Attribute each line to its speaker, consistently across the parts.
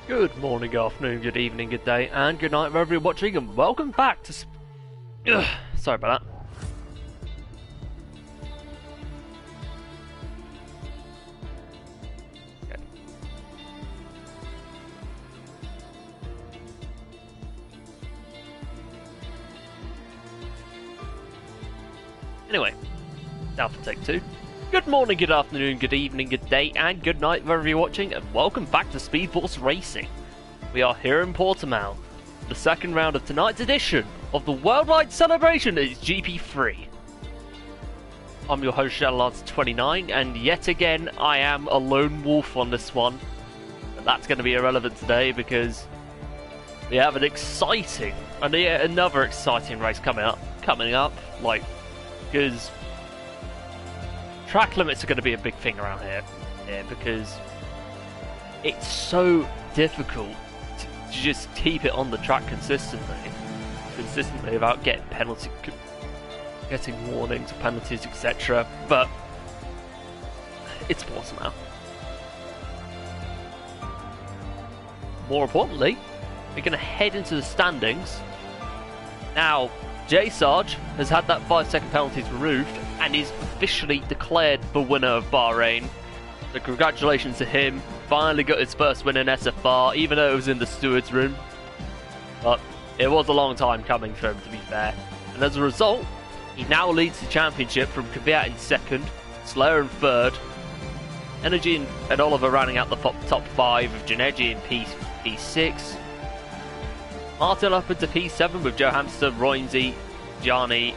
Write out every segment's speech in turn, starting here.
Speaker 1: Good morning, good afternoon, good evening, good day, and good night wherever you're watching, and welcome back to... Sorry about that. Okay. Anyway, now for take two. Good morning, good afternoon, good evening, good day, and good night wherever you're watching, and welcome back to Speed Force Racing. We are here in Portugal. The second round of tonight's edition of the worldwide celebration is GP3. I'm your host, Shadowlance29, and yet again, I am a lone wolf on this one. But that's going to be irrelevant today because we have another exciting race coming up, because track limits are going to be a big thing around here because it's so difficult to just keep it on the track consistently without getting warnings, penalties, etc. But it's Portugal. More importantly, we're going to head into the standings. Now, J Sarge has had that 5-second penalties removed and is officially declared the winner of Bahrain. So congratulations to him. Finally got his first win in SFR, even though it was in the steward's room. But it was a long time coming for him, to be fair. And as a result, he now leads the championship from Kvyat in second, Slayer in third, Energy and Oliver rounding out the top 5 with Janeji in P6. Martin up into P7 with Joe Hamster, Roinsy, Gianni,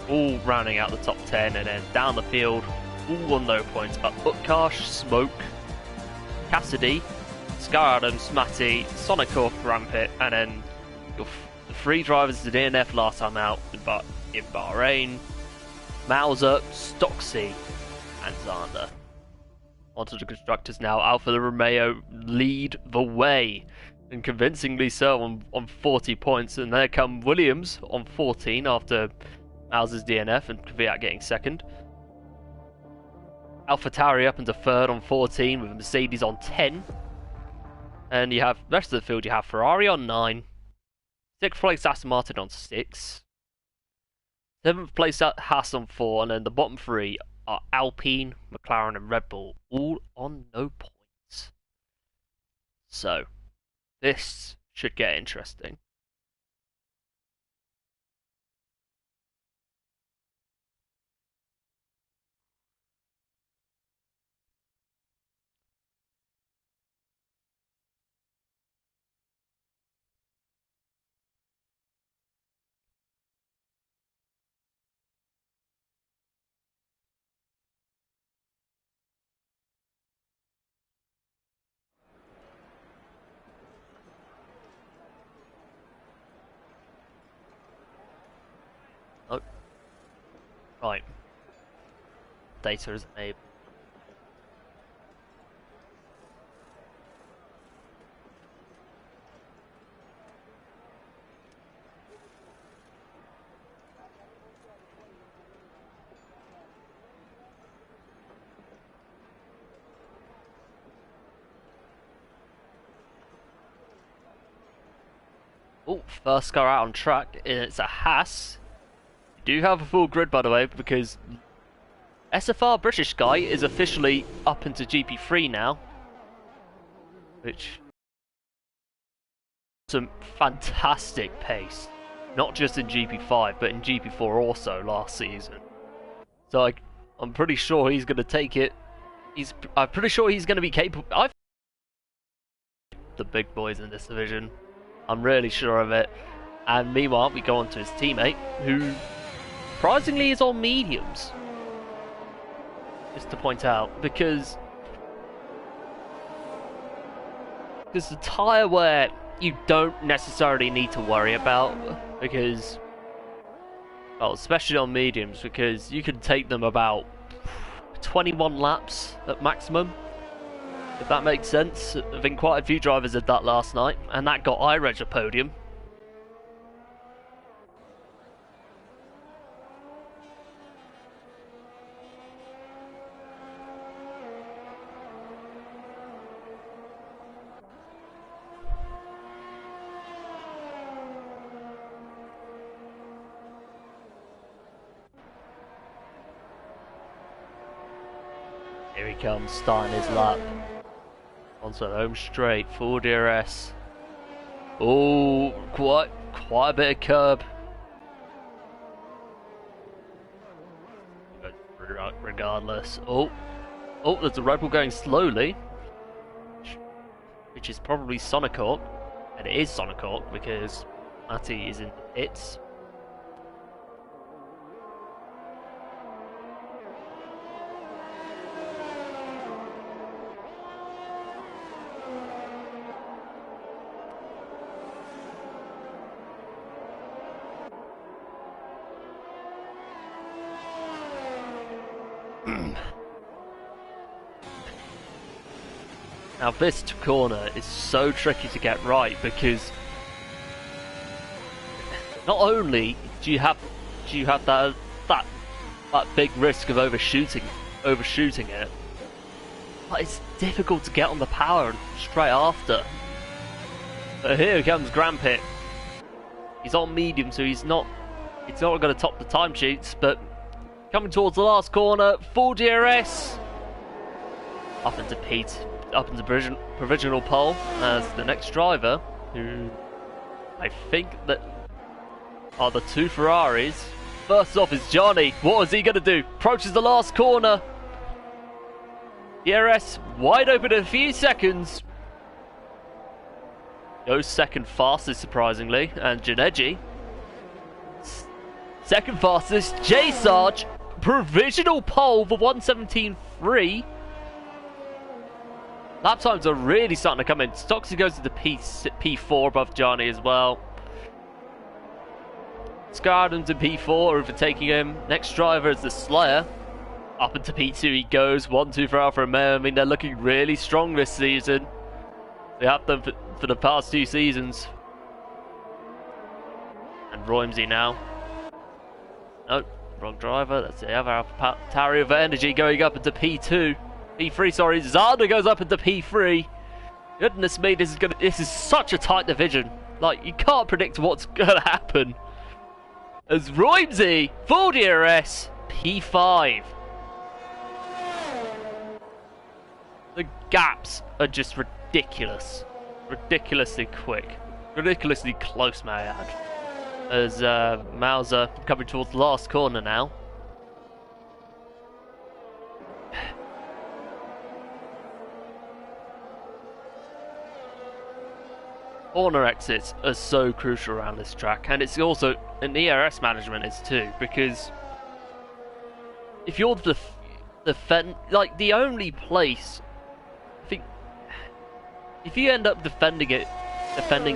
Speaker 1: all rounding out the top 10, and then down the field, all on no points, but Utkarsh, Smoke, Cassidy, Scar Adams, Matty, Sonikov, Rampit, and then the 3 drivers to DNF last time out in Bahrain, Mauser, Stocksy, and Zander. Onto the constructors now. Alfa Romeo lead the way, and convincingly so on 40 points, and there come Williams on 14 after Mauser's DNF and Kvyat getting second. AlphaTauri up into third on 14 with Mercedes on 10. And you have the rest of the field, you have Ferrari on 9. 6th place Aston Martin on 6. 7th place Haas on 4, and then the bottom 3 are Alpine, McLaren and Red Bull, all on no points. So, this should get interesting. Oh. Right. Data is enabled. Oh, first car out on track, and it's a Haas. You do have a full grid, by the way, because SFR British guy is officially up into GP3 now, which some fantastic pace, not just in GP5 but in GP4 also last season. So like, I'm pretty sure he's going to take it. I'm pretty sure he's going to be capable. The big boys in this division. I'm really sure of it. And meanwhile, we go on to his teammate, who surprisingly is on mediums. Just to point out, because the tyre wear you don't necessarily need to worry about, because, well, especially on mediums, because you can take them about 21 laps at maximum, if that makes sense. I think quite a few drivers did that last night, and that got iReg a podium. Here he comes, starting his lap. Onto the home straight, full DRS. Oh, quite a bit of curb. Regardless. Oh, there's a Red Bull going slowly, which is probably Sonic Hawk, and it is Sonic Hawk because Matty is in the pits. Now this corner is so tricky to get right because not only do you have that big risk of overshooting it, but it's difficult to get on the power straight after. But here comes Grand Pit. He's on medium, so it's not going to top the timesheets, but coming towards the last corner, full DRS. Up into provisional pole as the next driver, who I think that are the two Ferraris. First off is Johnny. What is he going to do? Approaches the last corner. DRS wide open in a few seconds. Goes second fastest, surprisingly, and Janeji second fastest. J Sarge provisional pole for 1:17.3. Lap times are really starting to come in. Stocksy goes to the P4 above Johnny as well. Scarden's in P4, overtaking him. Next driver is the Slayer. Up into P2 he goes. 1-2 for Alfa Romeo. I mean, they're looking really strong this season. They have them for the past 2 seasons. And Roimsey now. Nope, wrong driver. That's the other Alpha Tauri of Energy going up into P2. P3, sorry. Zada goes up into P3. Goodness me, this is such a tight division. Like, you can't predict what's gonna happen. As Roimsey, full DRS, P5. The gaps are just ridiculous. Ridiculously quick. Ridiculously close, may I add. As Mauser coming towards the last corner now. Corner exits are so crucial around this track, and it's also an ERS management is too, because if you're the only place, I think, if you end up defending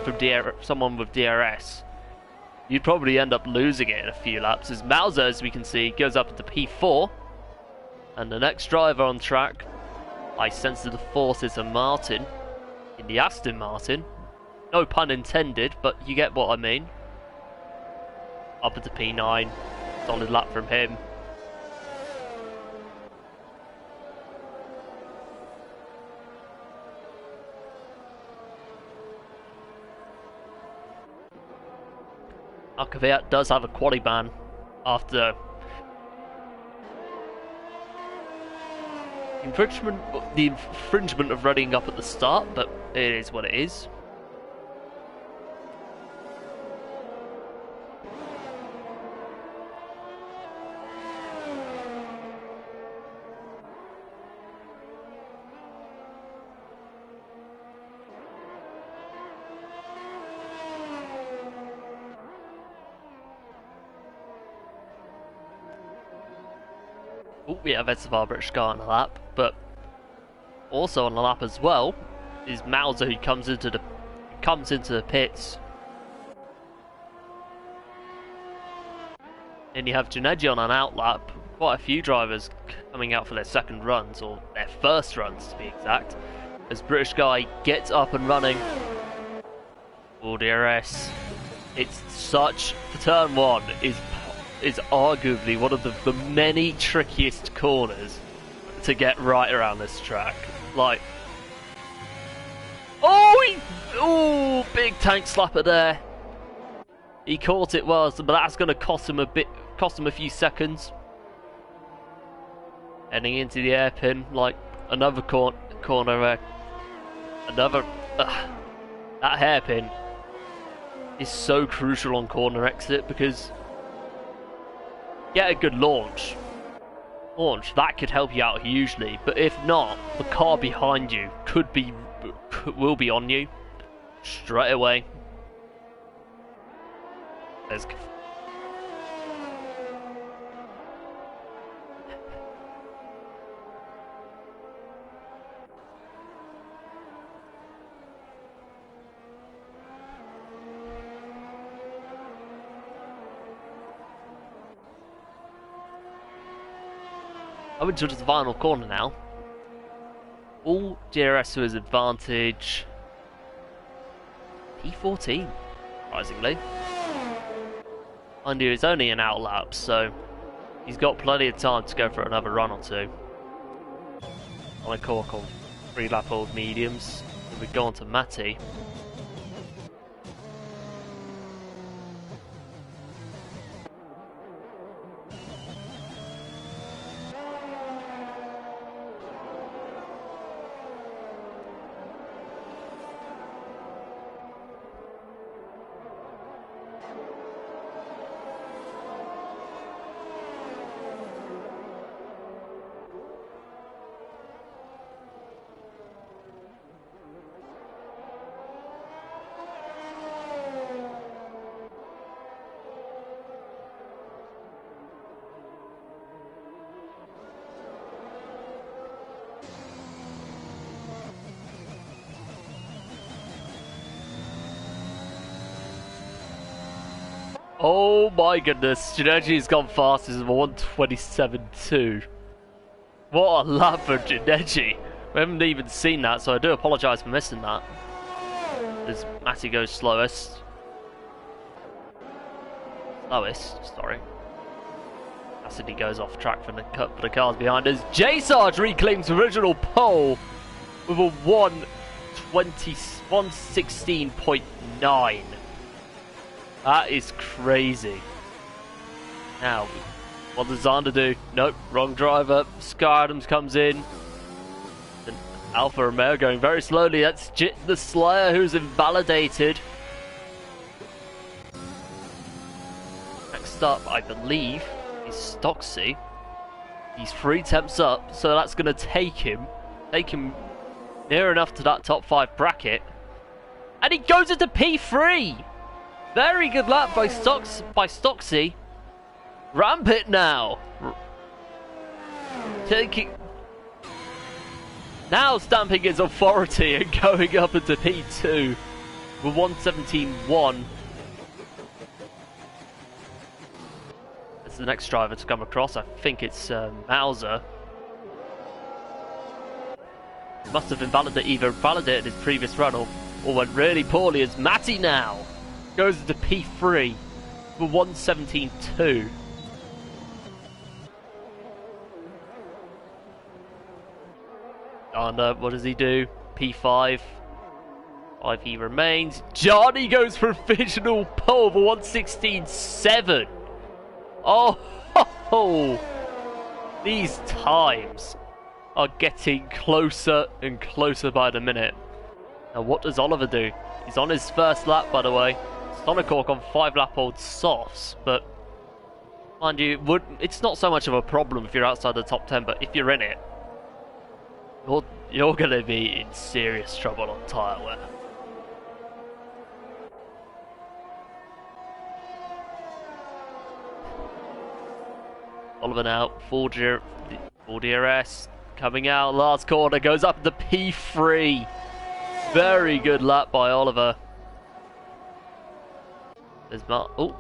Speaker 1: from someone with DRS, you'd probably end up losing it in a few laps. As Mauser, as we can see, goes up into P4, and the next driver on track, I sense the forces of Martin in the Aston Martin. No pun intended, but you get what I mean. Up into P9. Solid lap from him. Kvyat does have a quali ban after the infringement of running up at the start, but it is what it is. Oh, yeah, that's the British guy on the lap, but also on the lap as well is Mauser, who comes into the pits. Then you have Janeji on an out lap. Quite a few drivers coming out for their second runs, or their first runs to be exact, as British guy gets up and running. Oh, DRS. It's such... Turn 1 is arguably one of the many trickiest corners to get right around this track. Like... Oh, big tank slapper there. He caught it well, but that's going to cost him a few seconds. Heading into the airpin, like another corner, that hairpin is so crucial on corner exit, because get a good launch, that could help you out hugely, but if not, the car behind you will be on you straight away. There's Over to the final corner now. All DRS to his advantage. P14, surprisingly. Mind you, it's only an out lap, so he's got plenty of time to go for another run or two. On a cork on 3 lap old mediums. Then we go on to Matty. Oh my goodness, Janeji's gone fast, is 1:27.2. What a lap for Janeji. We haven't even seen that, so I do apologise for missing that. As Matty goes slowest. Sorry. Cassidy goes off track for the cars behind us. J Sarge reclaims original pole with a 1:16.9. That is crazy. Now, what does Zander do? Nope, wrong driver. Sky Adams comes in. And Alfa Romeo going very slowly. That's the Slayer who's invalidated. Next up, I believe, is Stocksy. He's 3 temps up, so that's going to take him near enough to that top 5 bracket. And he goes into P3! Very good lap by Stocksy. Ramp it now. Now stamping his authority and going up into P2 with 1:17.1. That's the next driver to come across. I think it's Mauser. Must have either validated his previous run or went really poorly as Matty now goes into P3 for 1:17.2. And what does he do? P5. 5 he remains. Johnny goes for provisional pole for 1:16.7. Oh, these times are getting closer and closer by the minute. Now what does Oliver do? He's on his first lap, by the way. Sonocork on 5 lap old softs, but mind you, it's not so much of a problem if you're outside the top 10, but if you're in it, you're going to be in serious trouble on tyre wear. Oliver out. Full DRS coming out. Last corner goes up the P3. Very good lap by Oliver. There's Mark. Oh.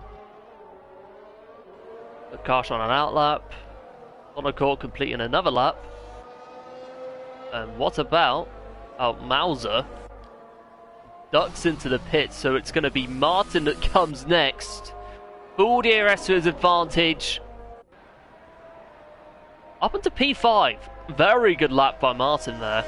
Speaker 1: Karsh on an out lap. Monaco completing another lap. And what about Mauser? Ducks into the pit, so it's going to be Martin that comes next. Full DRS to his advantage. Up into P5. Very good lap by Martin there.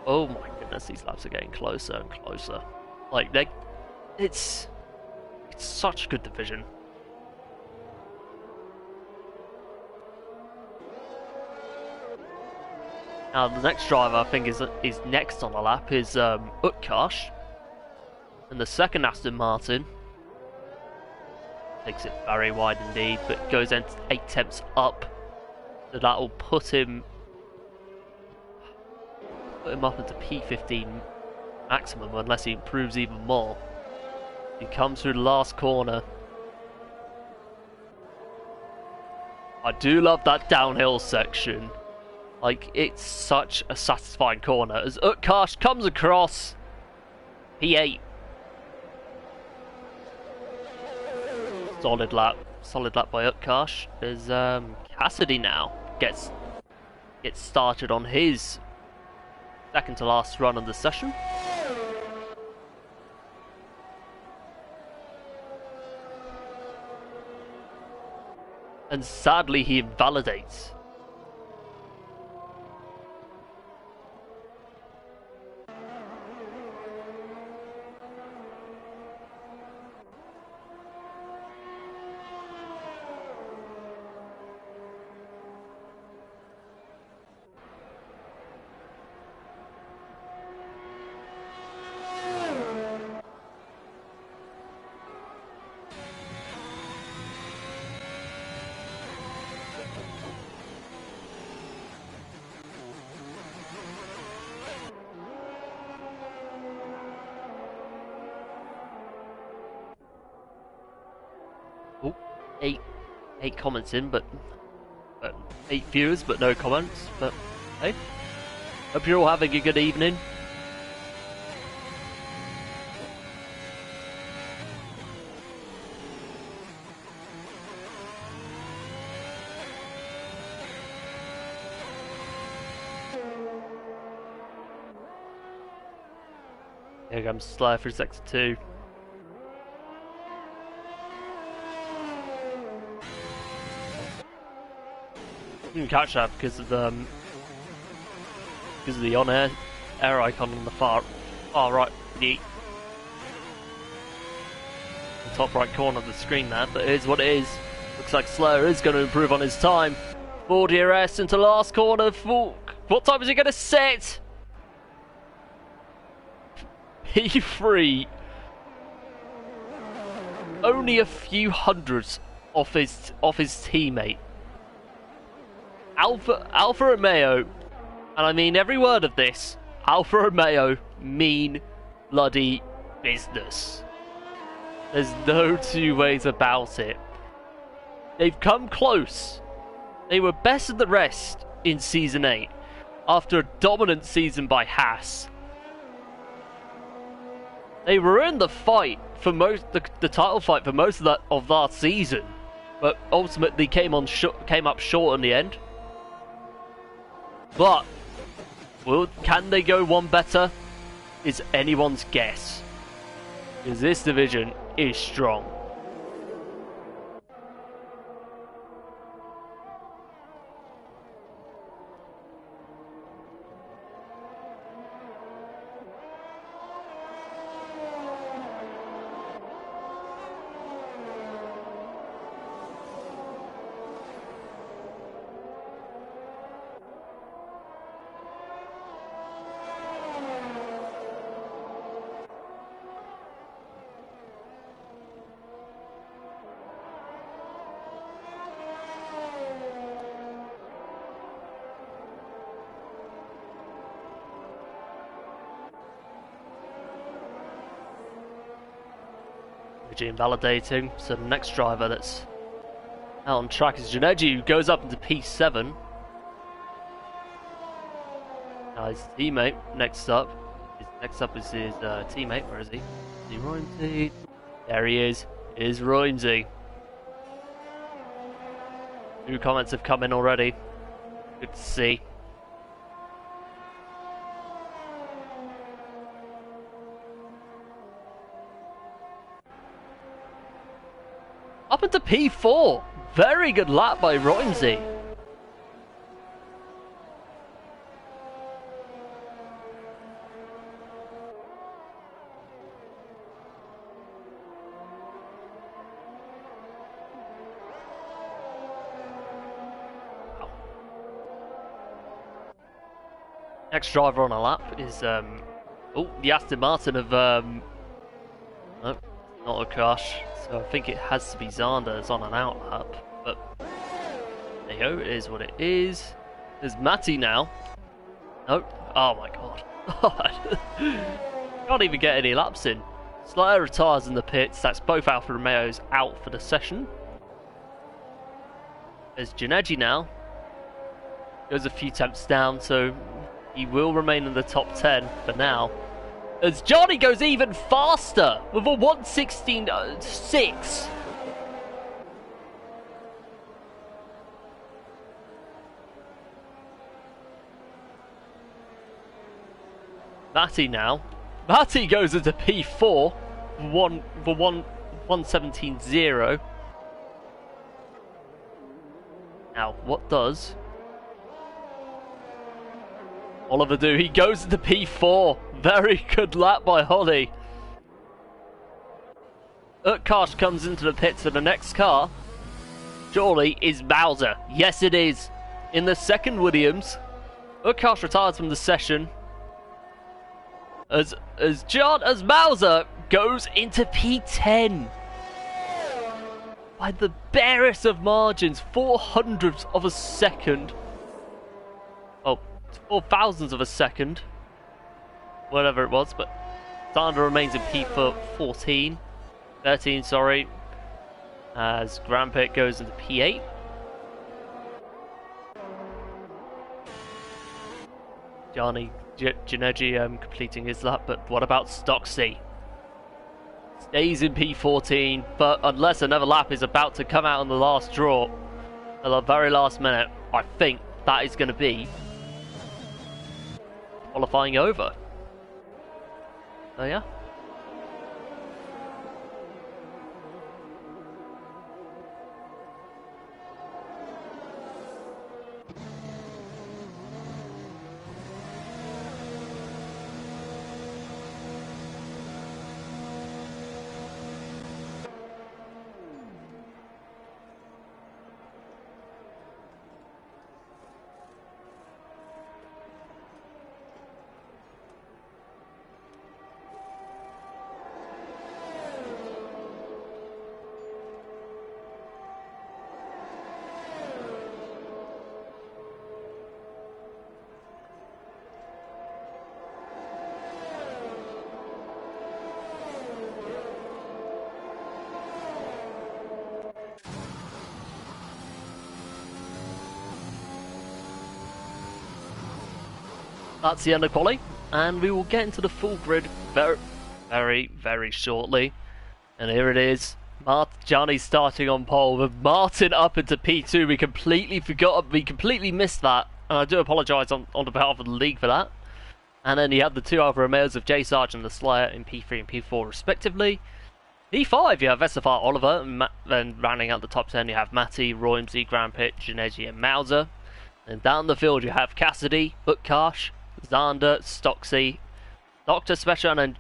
Speaker 1: Oh my goodness, these laps are getting closer and closer. Like, it's such a good division. Now the next driver I think is next on the lap is Utkarsh, and the second Aston Martin takes it very wide indeed, but goes 8 tenths up, so that will put him up into P15 maximum unless he improves even more. He comes through the last corner. I do love that downhill section. Like, it's such a satisfying corner as Utkarsh comes across P8. Solid lap by Utkarsh. As Cassidy now gets started on his second to last run of the session. And sadly he invalidates. Oh, eight comments in, but 8 viewers, but no comments. But hey, hope you're all having a good evening. Here comes Slayer for sector 2. You can catch that because of the on-air icon on the far right, the top right corner of the screen there. But it is what it is. Looks like Slayer is going to improve on his time. 4 DRS into last corner. What time is he going to set? P3. Only a few hundreds off his teammate. Alfa Romeo, and I mean every word of this, Alfa Romeo mean bloody business. There's no two ways about it. They've come close. They were best of the rest in Season 8 after a dominant season by Haas. They were in the fight for the title fight for most of that season, but ultimately came up short in the end. But can they go one better? Is anyone's guess. Because this division is strong. strategy invalidating. So the next driver that's out on track is Juneji, who goes up into P7. Now his teammate next up. Next up is his teammate. Where is he? Is he Roimsey? There he is. Is Roimsey. 2 comments have come in already. Good to see. Up into P4. Very good lap by Roimsey. Next driver on a lap is the Aston Martin of no, not Akash. So I think it has to be Zander that's on an out lap. But there you go, it is what it is. There's Matty now. Nope. Oh my god. Can't even get any laps in. Slayer retires in the pits. That's both Alfa Romeos out for the session. There's Juneji now. Goes a few tenths down, so he will remain in the top 10 for now. As Johnny goes even faster with a 1:16.6. Matty now. Matty goes into P4 for 1:17.0. Now, what does Oliver do? He goes into P4. Very good lap by Holly. Utkarsh comes into the pits for the next car. Surely is Bowser. Yes, it is. In the second Williams. Utkarsh retires from the session. As Bowser goes into P10. By the barest of margins. 400ths of a second. Oh, 4,000ths of a second. Whatever it was, but Zander remains in P14. 13, sorry. As Grampit goes into P8. Juneji completing his lap, but what about Stocksy? Stays in P14, but unless another lap is about to come out on the last draw, at the very last minute, I think that is going to be qualifying over. Oh yeah. That's the end of quali, and we will get into the full grid very shortly. And here it is. Johnny's starting on pole with Martin up into P2. We completely missed that, and I do apologise on behalf of the league for that. And then you have the 2 Alfa Romeos of J Sarge and the Slayer in P3 and P4 respectively. P5 you have Vesifar, Oliver, and then rounding out the top 10 you have Matty, Roimsey, Grampit, Juneji and Mauser. And down the field you have Cassidy, Utkarsh, Zander, Stocksy, Dr. Special Energy,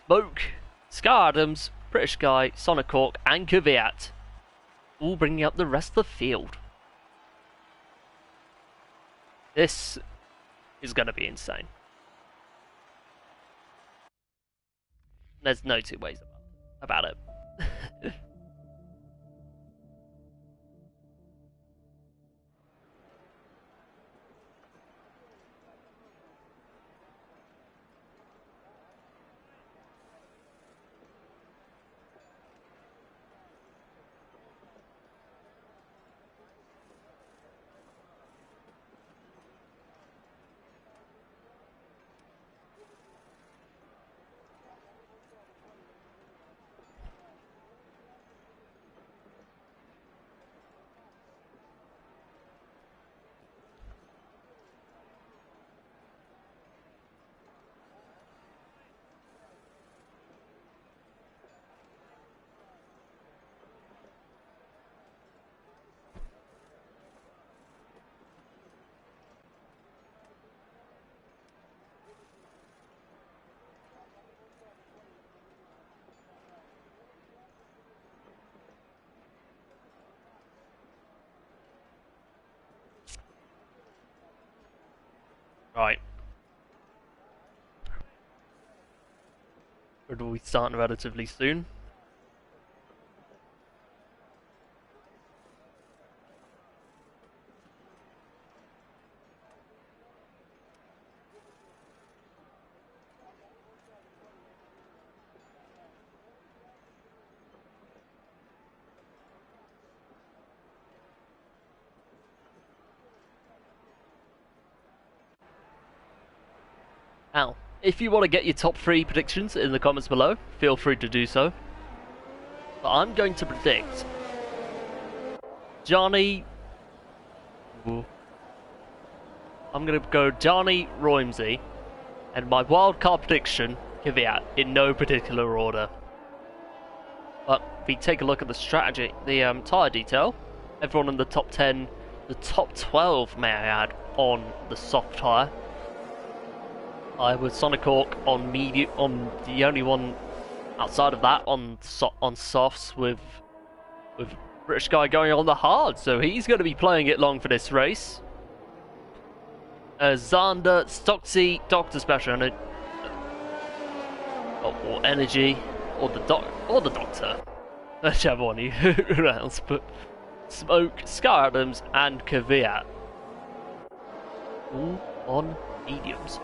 Speaker 1: Smoke, Scar Adams, British Guy, Sonic Hawk, and Kvyat, all bringing up the rest of the field. This is going to be insane. There's no two ways about it. Right. Or will we start relatively soon? Now, if you want to get your top 3 predictions in the comments below, feel free to do so. But I'm going to predict Johnny... Ooh. I'm going to go Johnny Roimsey, and my wildcard prediction, Kvyat, in no particular order. But if we take a look at the strategy, the tyre detail, everyone in the top 10, the top 12, may I add, on the soft tyre. I was Sonic Hawk on medium, on the only one outside of that on softs with British guy going on the hard, so he's going to be playing it long for this race. Xander, Stocksy, Doctor Special, and or Energy, or the Doctor, whichever one you pronounce. But Smoke, Sky Adams, and Kvyat, all on mediums.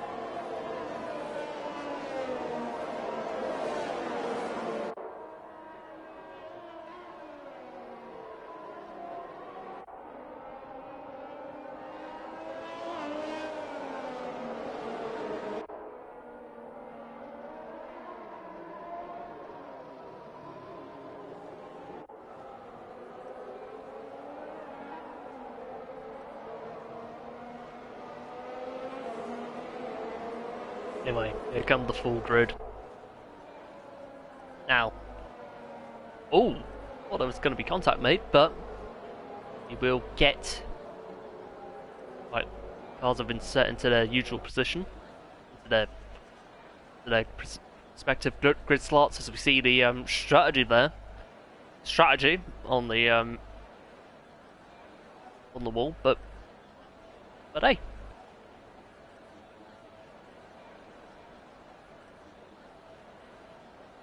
Speaker 1: Anyway, here comes the full grid. Now, oh, thought there was going to be contact made, but we will get. Right, cars have been set into their usual position, into their respective grid slots, as we see the strategy there. Strategy on the wall, but hey.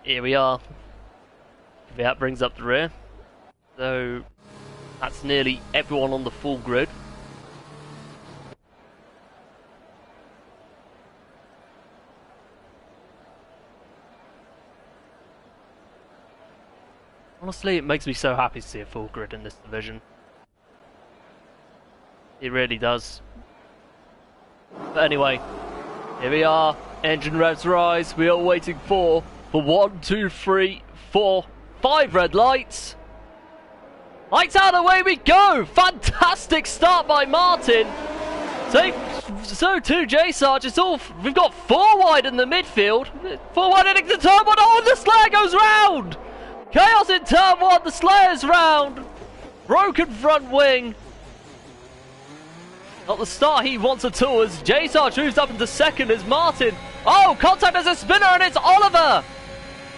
Speaker 1: Here we are. That brings up the rear. So that's nearly everyone on the full grid. Honestly, it makes me so happy to see a full grid in this division. It really does. But anyway, here we are. Engine revs rise. We are waiting for 1, 2, 3, 4, 5 red lights. Lights out, away we go! Fantastic start by Martin. So too, J-Sarge. It's all. We've got 4 wide in the midfield. 4 wide heading to turn 1. Oh, the Slayer goes round. Chaos in turn 1. The Slayer's round. Broken front wing. Not the start he wants at all as J-Sarge moves up into second as Martin. Oh, contact as a spinner and it's Oliver.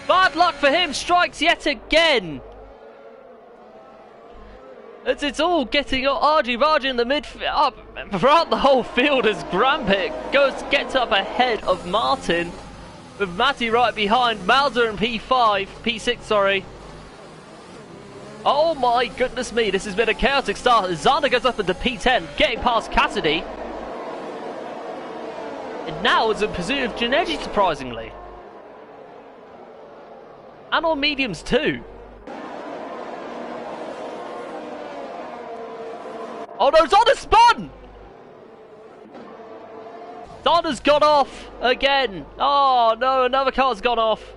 Speaker 1: Bad luck for him, strikes yet again. As it's all getting argy-bargy in the midfield, up throughout the whole field as Grampit gets up ahead of Martin, with Matty right behind, Mauser in P6, sorry. Oh my goodness me, this has been a chaotic start. Xander goes up into P10, getting past Cassidy. And now is in pursuit of Janeji, surprisingly. And on mediums too. Oh no, Zonda's spun! Zonda's gone off again. Oh no, another car's gone off.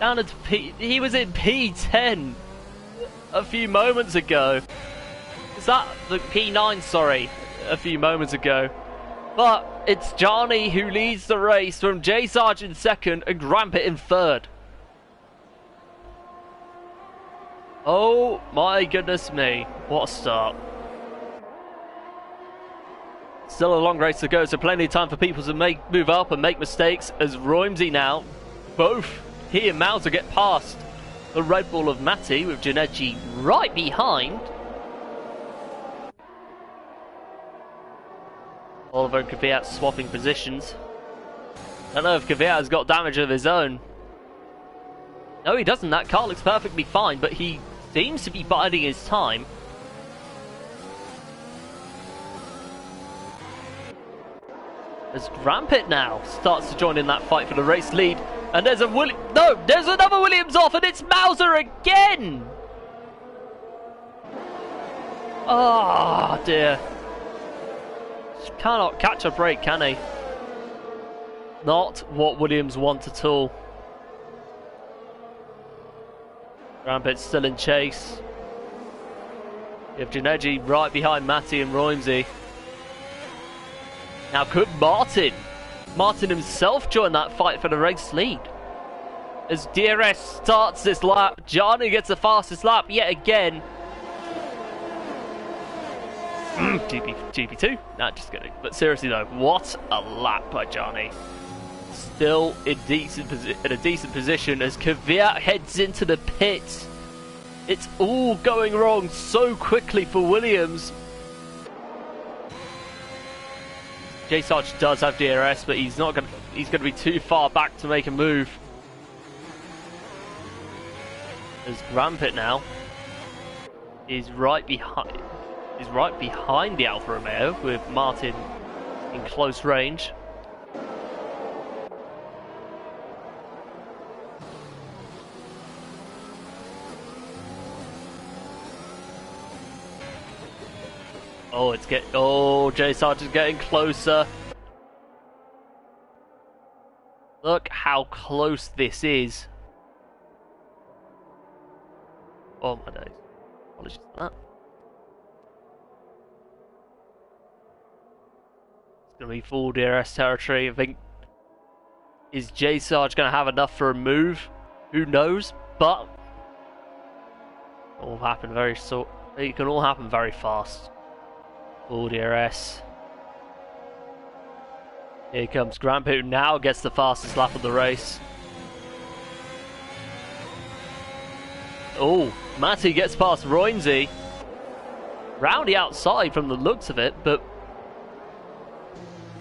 Speaker 1: Down into he was in P10 a few moments ago. Is that the P9, sorry, a few moments ago. But it's Johnny who leads the race from J Sarge in second and Grampit in third. Oh my goodness me, what a start. Still a long race to go, so plenty of time for people to move up and make mistakes as Roimsey now, both he and Mauser get past the Red Bull of Matty with Janeji right behind. Oliver and Kvyat swapping positions. I don't know if Kvyat has got damage of his own. No, he doesn't. That car looks perfectly fine, but he seems to be biding his time. As Rampit now starts to join in that fight for the race lead. And there's a there's another Williams off, and it's Mauser again! Oh dear. Just cannot catch a break, can he? Not what Williams want at all. Rampit's still in chase. You have Janeji right behind Matty and Roimsey. Now could Martin himself join that fight for the race lead? As DRS starts this lap, Johnny gets the fastest lap yet again. GP2? Nah, just kidding. But seriously though, what a lap by Johnny. Still in a decent position as Kvyat heads into the pits. It's all going wrong so quickly for Williams. J Sarge does have DRS, but he's going to be too far back to make a move. There's Rampit now. He's right behind the Alfa Romeo with Martin in close range. J Sarge is getting closer. Look how close this is. Oh my days. Apologies for that. It's going to be full DRS territory. I think. Is J Sarge going to have enough for a move? Who knows? But it can all happen very fast. Full DRS. Here comes Grant, who now gets the fastest lap of the race. Oh, Matty gets past Roimsey. Round the outside from the looks of it, but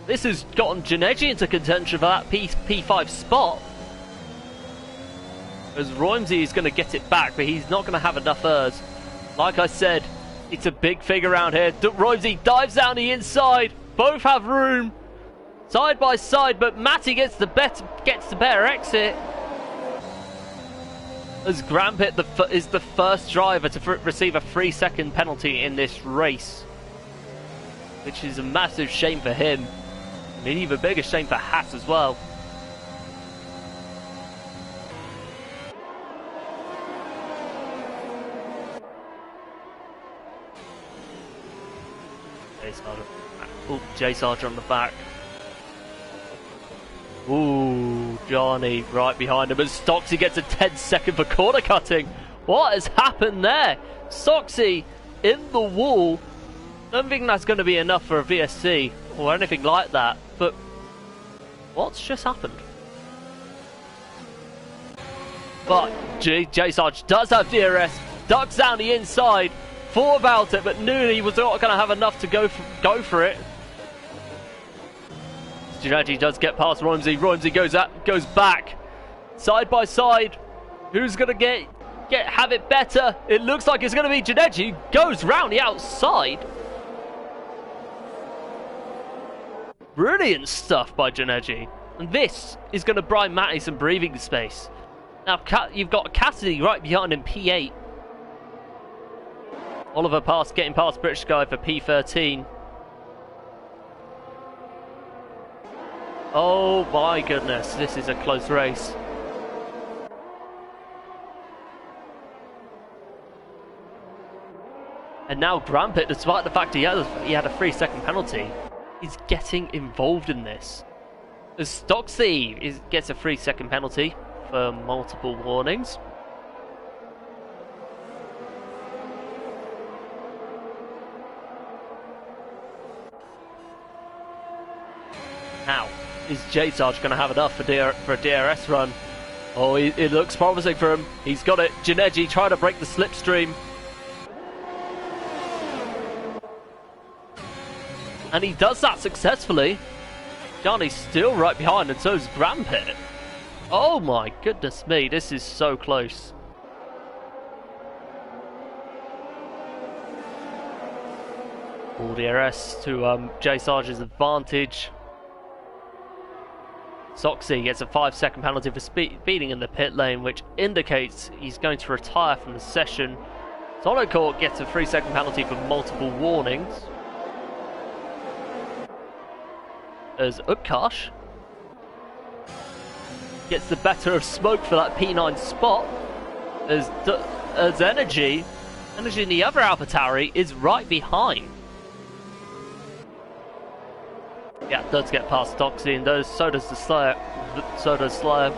Speaker 1: this has gotten Janeji into contention for that P5 spot. As Roimsey is going to get it back, but he's not going to have enough ERS. Like I said, it's a big figure around here. Roimsey dives down the inside. Both have room. Side by side, but Matty gets the better exit. As Grampit is the first driver to receive a 3-second penalty in this race. Which is a massive shame for him. An even bigger shame for Haas as well. J Sarge on the back. Ooh, Johnny right behind him, and Stocksy gets a 10-second for corner cutting. What has happened there? Stocksy in the wall. Don't think that's going to be enough for a VSC or anything like that, but what's just happened? But J Sarge does have DRS, ducks down the inside, thought about it, but knew he was not going to have enough to go for it. Janeji does get past Roimsey. Roimsey goes back, side by side. Who's going to have it better? It looks like it's going to be Janeji. Goes round the outside. Brilliant stuff by Janeji. And this is going to buy Matty some breathing space. Now you've got Cassidy right behind him, P8. Oliver getting past British Guy for P13. Oh my goodness, this is a close race. And now Grampit, despite the fact he had a 3-second penalty, is getting involved in this. As Stocksy gets a 3-second penalty for multiple warnings. Now, is J Sarge going to have enough for a DRS run? Oh, it looks promising for him. He's got it. Janeji trying to break the slipstream. And he does that successfully. Johnny's still right behind, and so is Grampit. Oh my goodness me, this is so close. All DRS to J Sarge's advantage. Soxy gets a 5-second penalty for speeding in the pit lane, which indicates he's going to retire from the session. Sonocourt gets a 3-second penalty for multiple warnings. As Utkarsh gets the better of Smoke for that P9 spot. As Energy in the other AlphaTauri is right behind. Yeah, does get past Doxy, and so does the Slayer.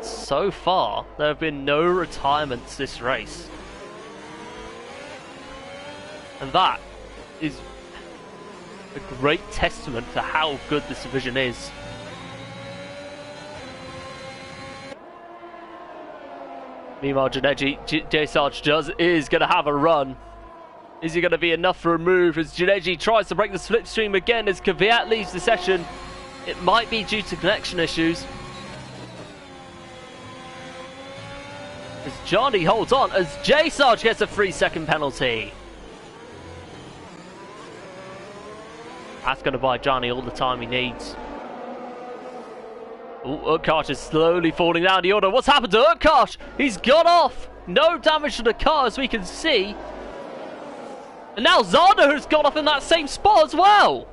Speaker 1: So far, there have been no retirements this race. And that is a great testament to how good this division is. Meanwhile, J Sarge is going to have a run. Is he going to be enough for a move as Janeji tries to break the slipstream again as Kvyat leaves the session? It might be due to connection issues. As Johnny holds on as J Sarge gets a 3-second penalty. That's going to buy Johnny all the time he needs. Oh, Utkarsh is slowly falling down the order. What's happened to Utkarsh? He's got off. No damage to the car as we can see. And now Zana has got off in that same spot as well.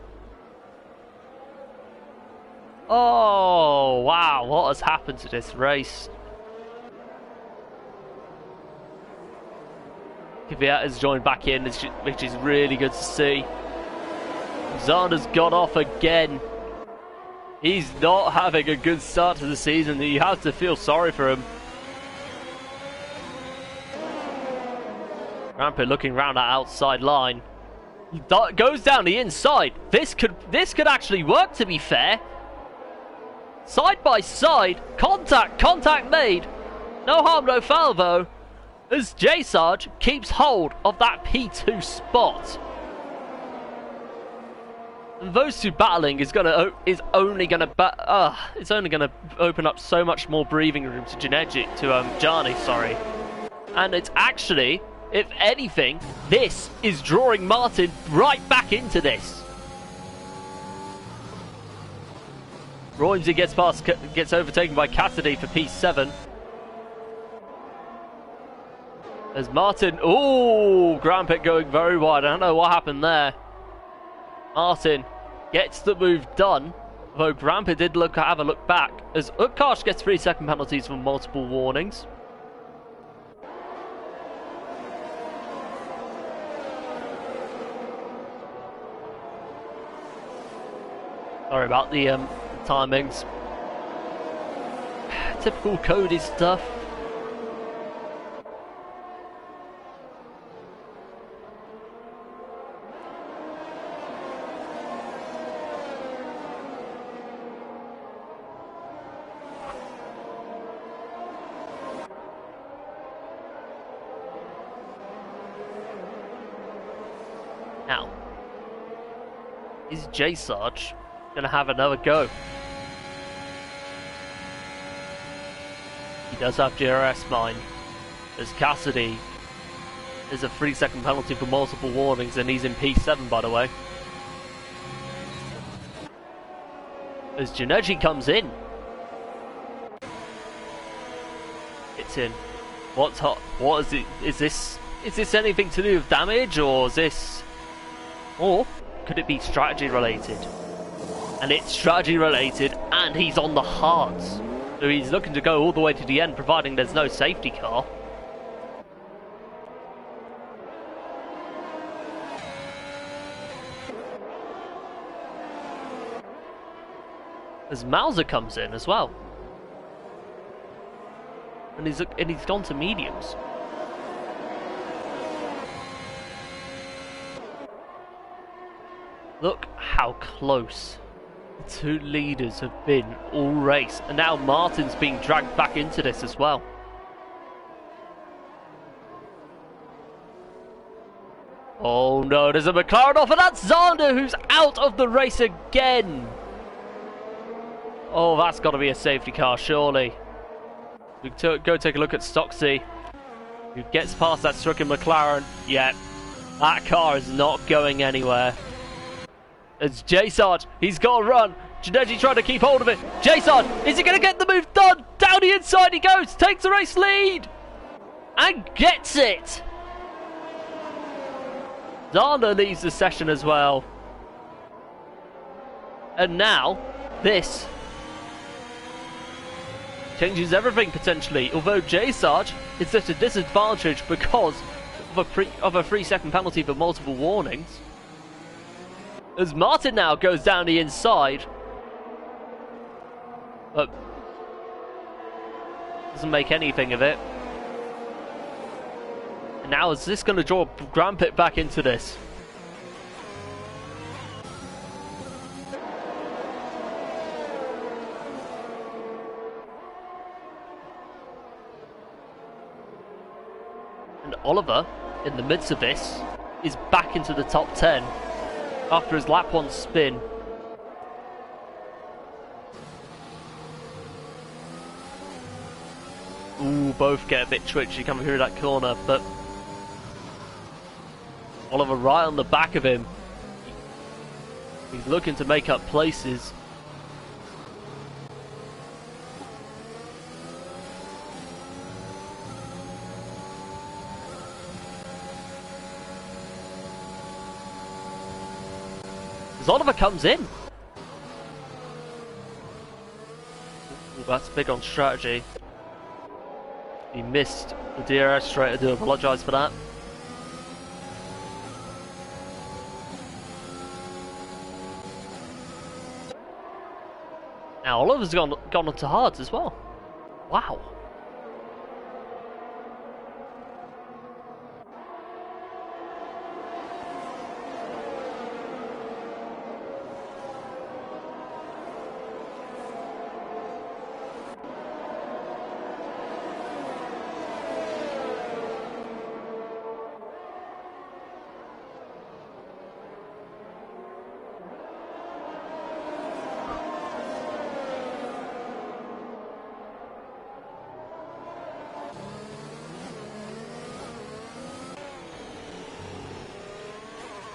Speaker 1: Oh, wow. What has happened to this race? Kvyat has joined back in, which is really good to see. Zana's got off again. He's not having a good start to the season. You have to feel sorry for him. Rampant looking around that outside line. Goes down the inside. This could actually work, to be fair. Side by side. Contact made. No harm, no foul though. As J Sarge keeps hold of that P2 spot. And those two battling is only gonna open up so much more breathing room to Jani, sorry. And it's actually, if anything, this is drawing Martin right back into this. Roimsey gets overtaken by Cassidy for P7. As Martin, Grampit going very wide. I don't know what happened there. Martin gets the move done, though Grampit did have a look back, as Utkarsh gets 3-second penalties for multiple warnings. Sorry about the timings. Typical Cody stuff. Now, is J Sarge gonna have another go? He does have GRS mine. As Cassidy is a 3-second penalty for multiple warnings, and he's in P7 by the way. As Janeji comes in. It's in. What's hot? What is it? Is this anything to do with damage, or is this, or could it be strategy related? And it's strategy related, and he's on the hards. So he's looking to go all the way to the end, providing there's no safety car. As Mauser comes in as well. And he's gone to mediums. Look how close the two leaders have been all race, and now Martin's being dragged back into this as well. Oh no, there's a McLaren off, and that's Zander who's out of the race again. Oh, that's got to be a safety car, surely. We can go take a look at Stocksy, who gets past that stricken McLaren. Yeah, that car is not going anywhere. It's J-Sarge, he's got to run. Janetti trying to keep hold of it. J-Sarge, is he going to get the move done? Down the inside he goes, takes the race lead, and gets it. Zander leaves the session as well. And now, this changes everything potentially. Although J-Sarge is at a disadvantage because of a 3-second penalty for multiple warnings. As Martin now goes down the inside. But doesn't make anything of it. Now is this going to draw Grampit back into this? And Oliver, in the midst of this, is back into the top 10 after his lap 1 spin. Ooh, both get a bit twitchy coming through that corner, but Oliver right on the back of him. He's looking to make up places. As Oliver comes in. Ooh, that's big on strategy. He missed the DRS straight. I do apologise for that. Now Oliver's gone onto hards as well. Wow.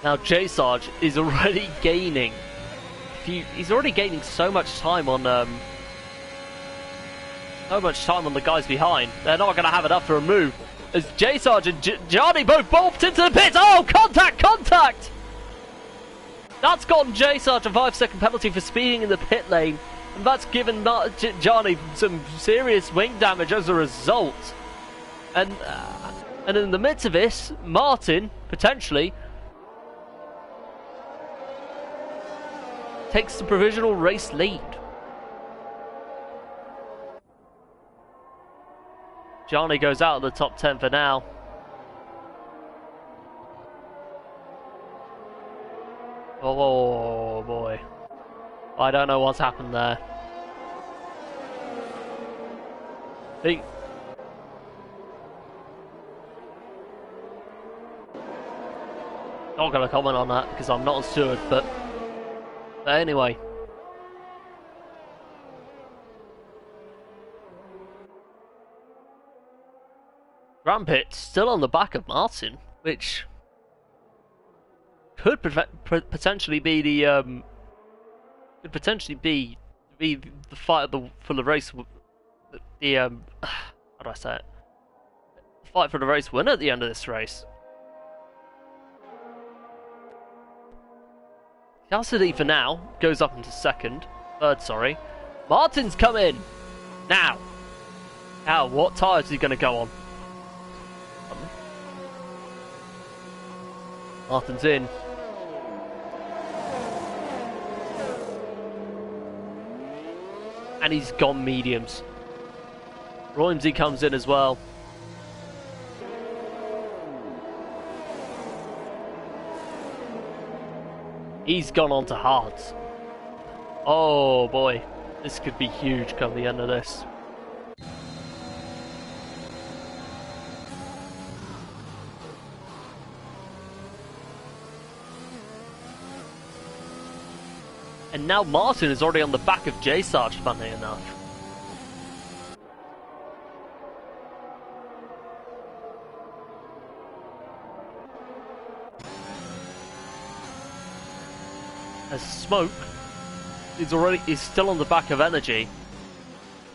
Speaker 1: Now J-Sarge is already gaining. He's already gaining so much time on the guys behind. They're not going to have enough for a move. As J-Sarge and Johnny both bumped into the pits. Oh, contact! That's gotten J-Sarge a 5-second penalty for speeding in the pit lane, and that's given Johnny some serious wing damage as a result. And in the midst of this, Martin potentially takes the provisional race lead. Johnny goes out of the top 10 for now. Oh boy. I don't know what's happened there. Not gonna comment on that because I'm not a steward, but anyway. Grampit still on the back of Martin, which could potentially be the the fight for the race. How do I say it? The fight for the race winner at the end of this race. Cassidy for now goes up into third, sorry. Martin's come in now. Now, what tyres is he going to go on? Martin's in. And he's gone mediums. Roimsey comes in as well. He's gone on to hards. Oh boy, this could be huge come the end of this. And now Martin is already on the back of J-Sarge, funnily enough. As Smoke is still on the back of Energy.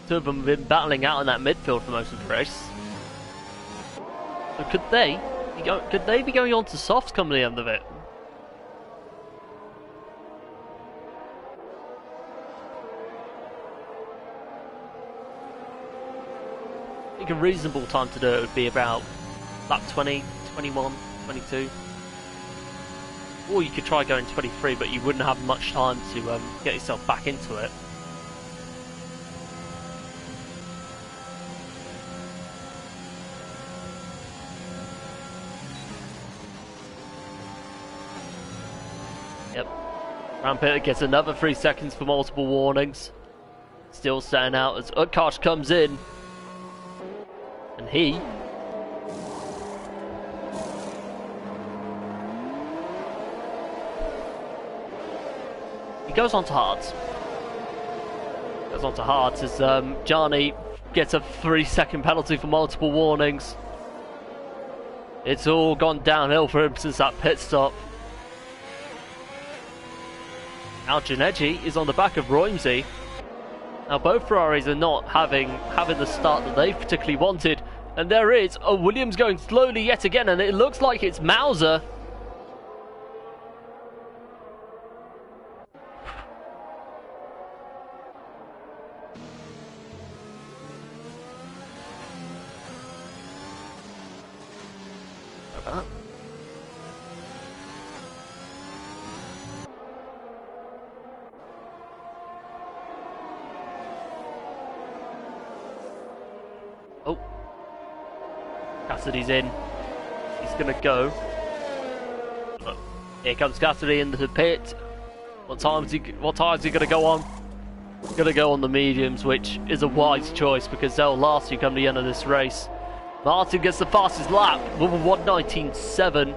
Speaker 1: Two of them have been battling out in that midfield for most of the race. So could they be going on to softs come the end of it? I think a reasonable time to do it would be about lap 20, 21, 22. Or you could try going 23, but you wouldn't have much time to get yourself back into it. Yep. Rampit gets another 3 seconds for multiple warnings. Still standing out as Utkarsh comes in. And he goes on to hards. Goes on to hards as Gianni gets a 3-second penalty for multiple warnings. It's all gone downhill for him since that pit stop. Now Janeji is on the back of Roimsey. Now both Ferraris are not having the start that they particularly wanted. And there is a Williams going slowly yet again, and it looks like it's Mauser. Oh, Cassidy's in. He's gonna go. Here comes Cassidy into the pit. What time is he gonna go on? He's gonna go on the mediums, which is a wise choice because they'll last you come the end of this race. Martin gets the fastest lap with a 1:19.7.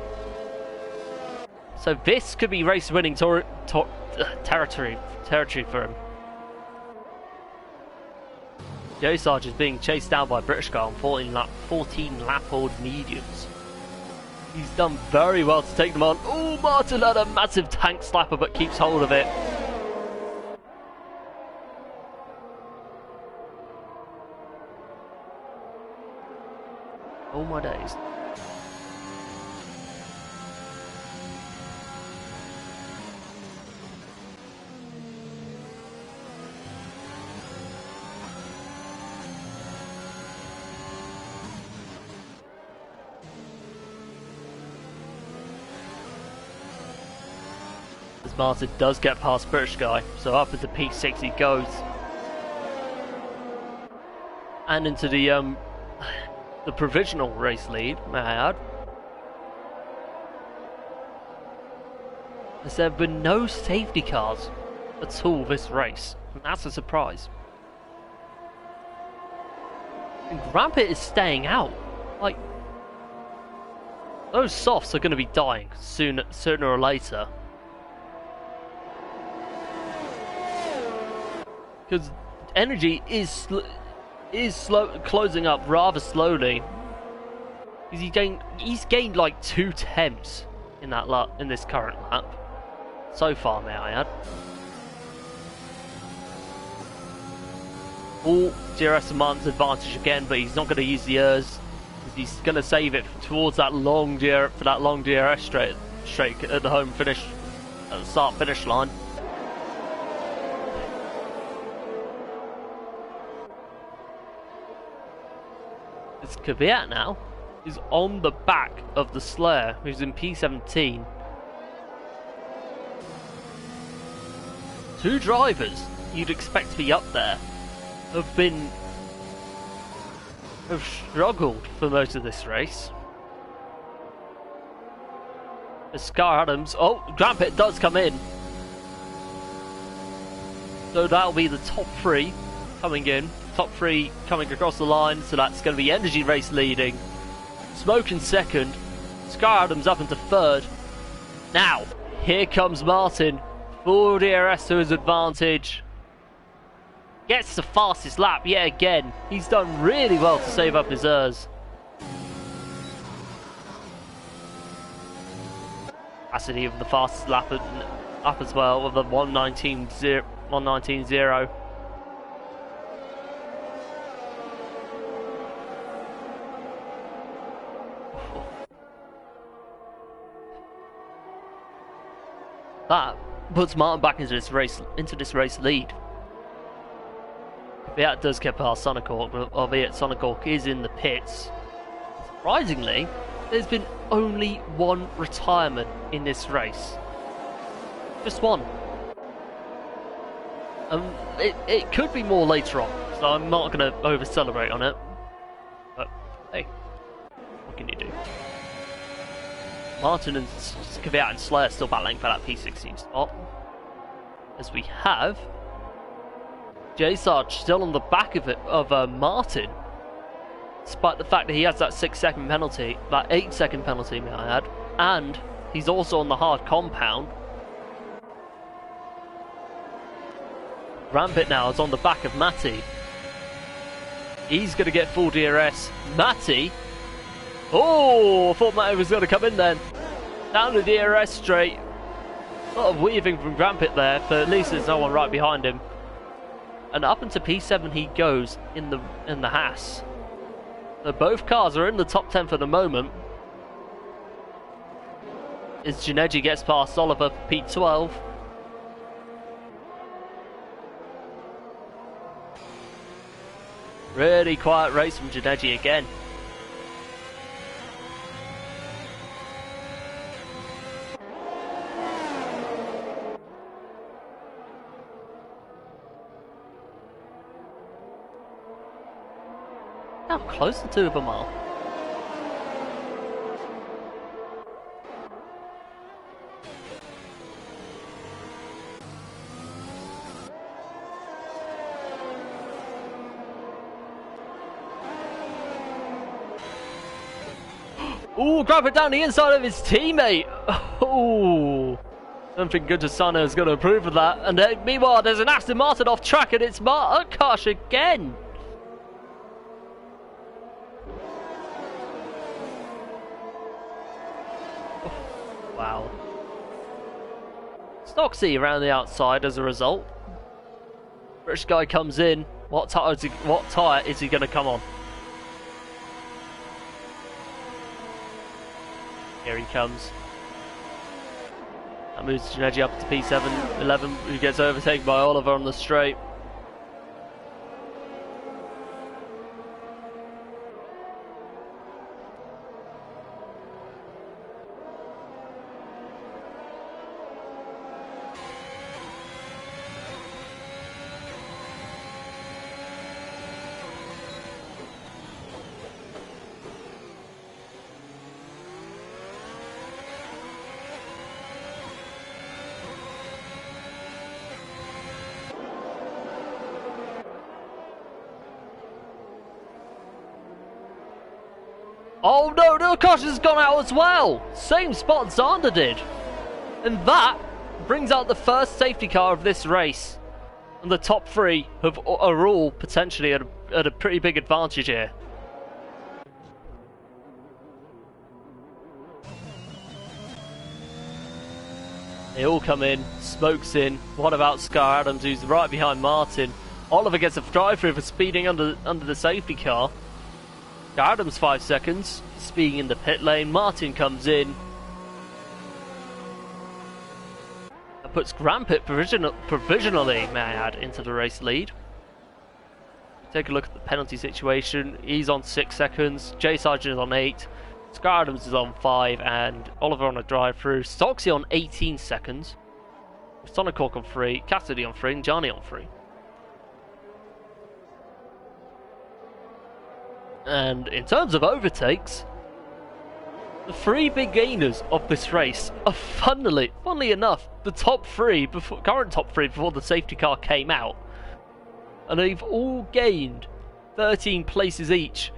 Speaker 1: So this could be race-winning territory for him. J-Sarge is being chased down by British car on 14 lap-old mediums. He's done very well to take them on. Oh, Martin had a massive tank slapper but keeps hold of it. Oh my days. As Martin does get past British guy, so up into P6 he goes. And into the provisional race lead, may I add. As there have been no safety cars at all this race, and that's a surprise. And Rampit is staying out. Like, those softs are going to be dying sooner or later. Because Energy is closing up rather slowly. Because he's gained like 2 temps in this current lap. So far, may I add. All DRS and Martin's advantage again, but he's not going to use the ERS. He's going to save it towards that long DRS straight at the home finish, at the start-finish line. It's Kvyat now. He's on the back of the Slayer, who's in P17. 2 drivers you'd expect to be up there have struggled for most of this race. As Scar Adams, oh, Rampit does come in. So that'll be the top 3 coming in. Top 3 coming across the line, so that's going to be Energy Race leading. Smoke in second. Scar Adams up into third. Now, here comes Martin. Full DRS to his advantage. Gets the fastest lap yet again. He's done really well to save up his ERS. Cassidy with the fastest lap as well with a 1:19.0. That puts Martin back into this race lead. That does get past Sonnecork, albeit Sonnecork is in the pits. Surprisingly, there's been only one retirement in this race. Just one. It could be more later on, so I'm not going to over-celebrate on it. But, hey, what can you do? Martin and Kvyat and Slayer still battling for that P16 spot. As we have J-Sarge still on the back of Martin, despite the fact that he has that 6-second penalty, that 8-second penalty, may I add, and he's also on the hard compound. Rampit now is on the back of Matty. He's going to get full DRS. Matty. Oh, I thought Matty was going to come in then. Down the DRS straight. A lot of weaving from Rampit there, but at least there's no one right behind him. And up into P7 he goes in the Haas. So both cars are in the top 10 for the moment. As Janeji gets past Oliver for P12. Really quiet race from Janeji again. How close the two of them are. Ooh, grab it down the inside of his teammate. Ooh. Something good to Sana is going to approve of that. And meanwhile, there's an Aston Martin off track and it's Utkarsh again. Wow. Stocksy around the outside as a result. British guy comes in. What tyre is he going to come on? Here he comes. That moves Janeji up to P7, 11, who gets overtaken by Oliver on the straight. Oh no, Utkarsh has gone out as well! Same spot Zander did! And that brings out the first safety car of this race. And the top three are all potentially at a pretty big advantage here. They all come in, Smoke's in. What about Scar Adams, who's right behind Martin? Oliver gets a drive-through for speeding under the safety car. Adams 5 seconds, speeding in the pit lane. Martin comes in. That puts Rampit provisionally, may I add, into the race lead. Take a look at the penalty situation. He's on 6 seconds. Jay Sargent is on 8. Scar Adams is on 5, and Oliver on a drive-through. Stocksy on 18 seconds. Sonnecork on 3, Cassidy on 3, and Johnny on 3. And in terms of overtakes, the 3 big gainers of this race are funnily enough, the top 3, current top 3 before the safety car came out. And they've all gained 13 places each,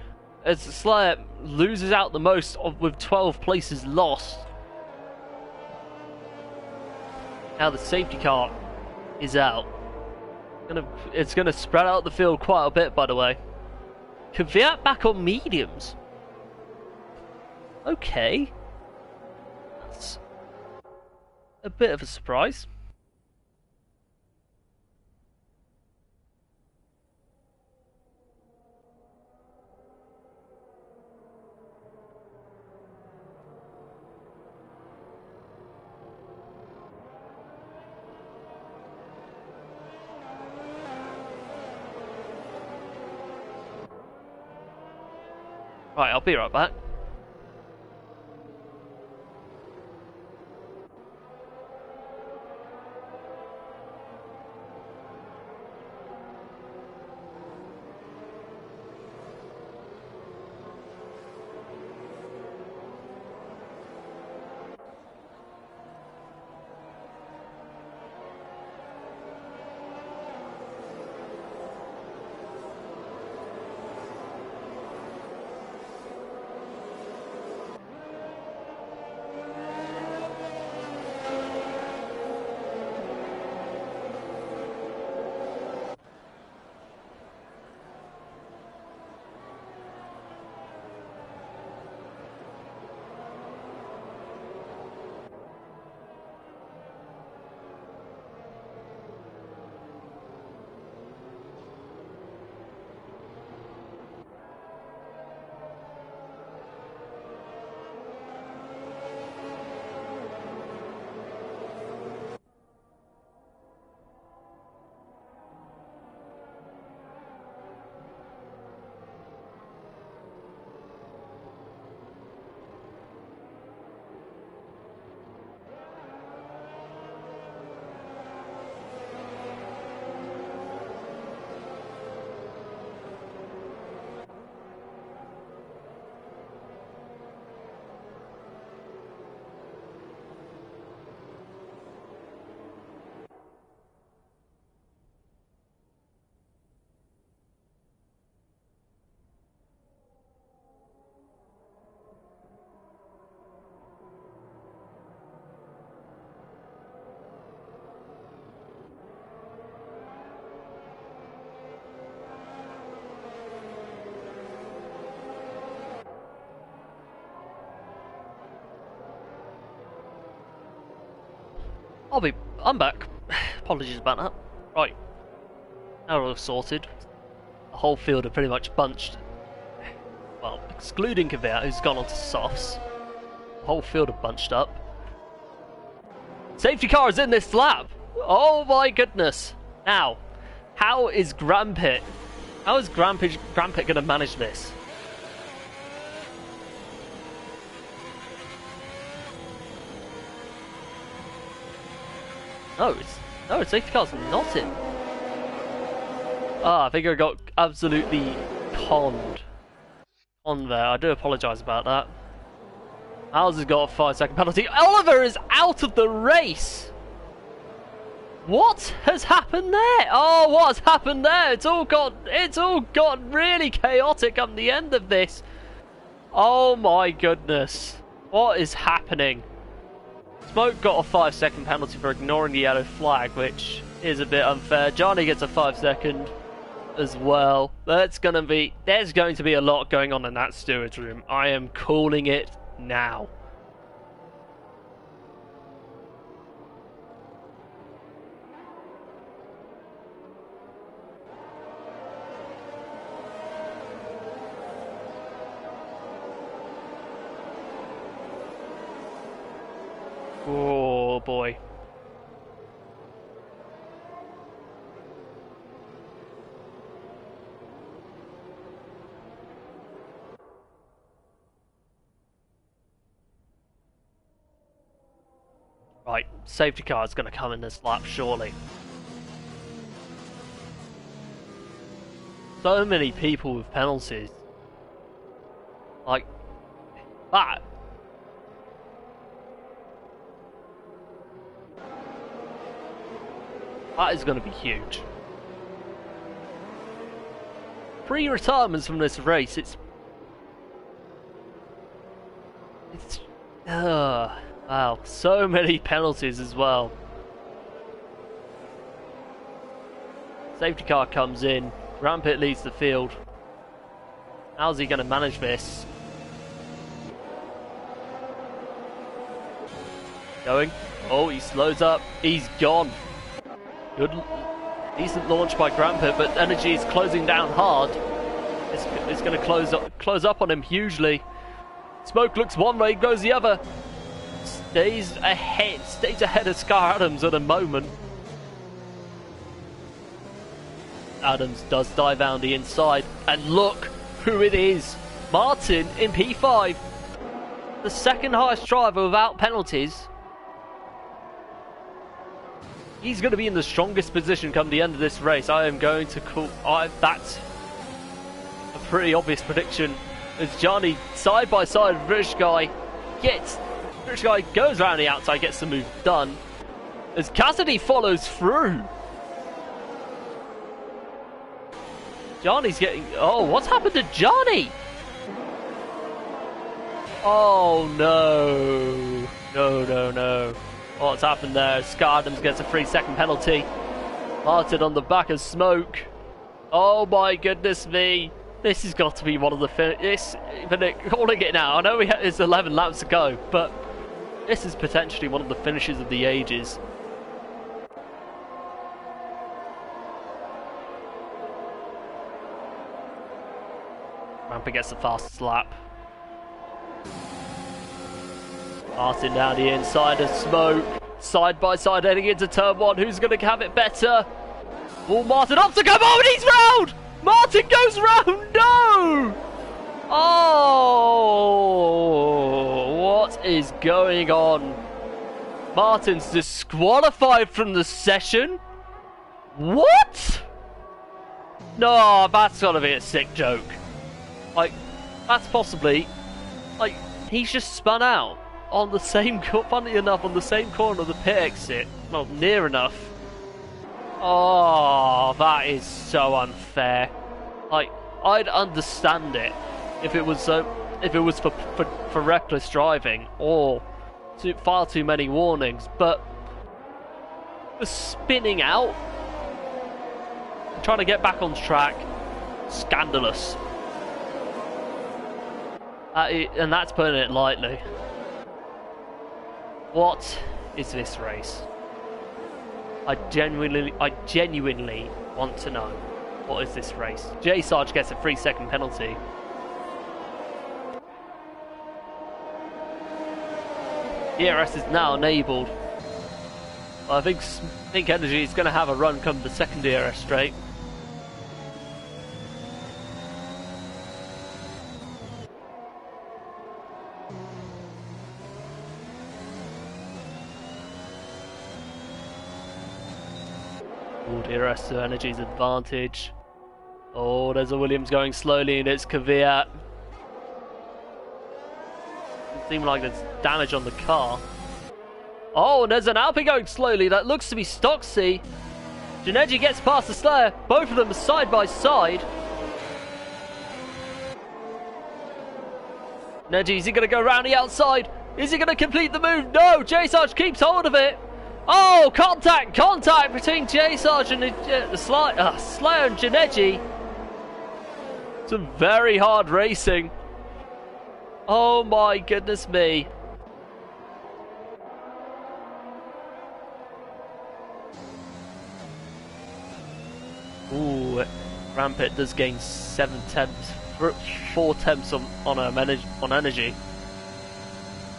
Speaker 1: as Slayer loses out the most with 12 places lost. Now the safety car is out. It's gonna spread out the field quite a bit, by the way. Kvyat back on mediums. Okay. That's a bit of a surprise. Right, I'll be right back. I'm back. Apologies about that. Right. Now we're all sorted. The whole field are pretty much bunched. Well, excluding Kvyat, who's gone on to softs. The whole field are bunched up. Safety car is in this lap! Oh my goodness! Now, how is Grampit going to manage this? No, safety car's not in. I think I got absolutely conned on there. I do apologise about that. Howes has got a 5-second penalty. Oliver is out of the race! What has happened there? Oh, what has happened there? It's all got really chaotic on the end of this. Oh my goodness. What is happening? Smoke got a 5-second penalty for ignoring the yellow flag, which is a bit unfair. Johnny gets a 5-second as well. There's going to be a lot going on in that steward's room. I am calling it now. Oh boy. Right, safety car is going to come in this lap, surely. So many people with penalties. Like that. That is going to be huge. 3 retirements from this race. Wow, so many penalties as well. Safety car comes in. Rampit leads the field. How's he going to manage this? Going. Oh, he slows up. He's gone. Good, decent launch by Rampit, but Energy is closing down hard. It's going to close up on him hugely. Smoke looks one way, goes the other. Stays ahead of Scar Adams at the moment. Adams does dive down the inside, and look who it is. Martin in P5. The second highest driver without penalties. He's going to be in the strongest position come the end of this race. I am going to call... that's a pretty obvious prediction. As Johnny, side by side with British Guy, British Guy goes around the outside, gets the move done. As Cassidy follows through. Johnny's getting... Oh, what's happened to Johnny? Oh, no. No. What's happened there? Scar Adams gets a 3-second penalty. Martin on the back of Smoke. Oh, my goodness me. This has got to be one of the... calling it now. I know it's 11 laps to go, but this is potentially one of the finishes of the ages. Rampant gets the fastest lap. Martin down the inside of Smoke. Side by side heading into turn 1. Who's going to have it better? Oh, Martin up to come on, and he's round! Martin goes round! No! Oh! What is going on? Martin's disqualified from the session? What? No, that's got to be a sick joke. Like, that's possibly... Like, he's just spun out on the same... Funny enough, on the same corner of the pit exit. Well, near enough. Oh, that is so unfair. Like, I'd understand it if it was for reckless driving or far too many warnings, but the spinning out, trying to get back on track, scandalous. And that's putting it lightly. What is this race? I genuinely want to know. What is this race? J Sarge gets a 3-second penalty. DRS is now enabled. I think Energy is going to have a run come the second DRS straight. DRS to Energy's advantage. Oh, there's a Williams going slowly, and it's Kvyat. Doesn't seem like there's damage on the car. Oh, and there's an Alpine going slowly. That looks to be Stocksy. Janeji gets past the Slayer. Both of them are side by side. Neji, is he going to go around the outside? Is he going to complete the move? No, J-Sarge keeps hold of it. Oh, contact between J-Sarge and the Slayer and Janeji. Some very hard racing. Oh my goodness me. Ooh, Rampit does gain 4 tenths on Energy.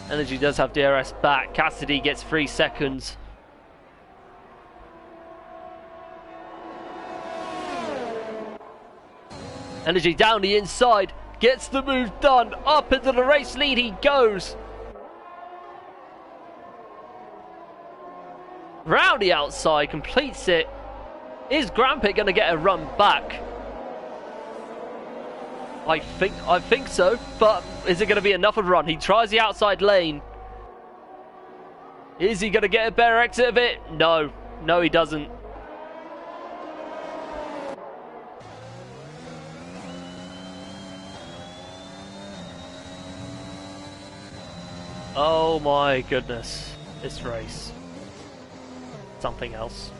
Speaker 1: Energy does have DRS back. Cassidy gets 3 seconds. Energy down the inside, gets the move done, up into the race lead he goes. Round the outside, completes it. Is Grampit going to get a run back? I think so, but is it going to be enough of a run? He tries the outside lane. Is he going to get a better exit of it? No, he doesn't. Oh my goodness, this race. Something else.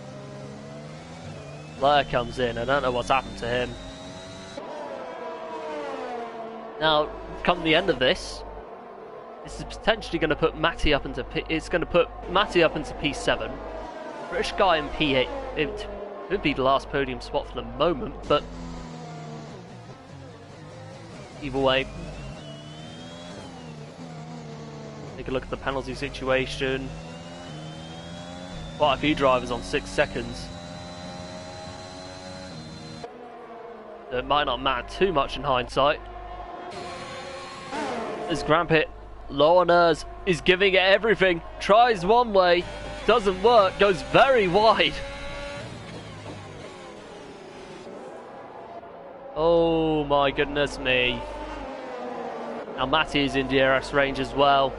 Speaker 1: Blair comes in. I don't know what's happened to him. Now, come the end of this is potentially going to put Matty up into P7. British guy in P8. It would be the last podium spot for the moment, but either way. Take a look at the penalty situation. Quite a few drivers on 6 seconds. So it might not matter too much in hindsight. As Grampit, low on hers, is giving it everything. Tries one way, doesn't work, goes very wide. Oh my goodness me. Now Matty is in DRS range as well.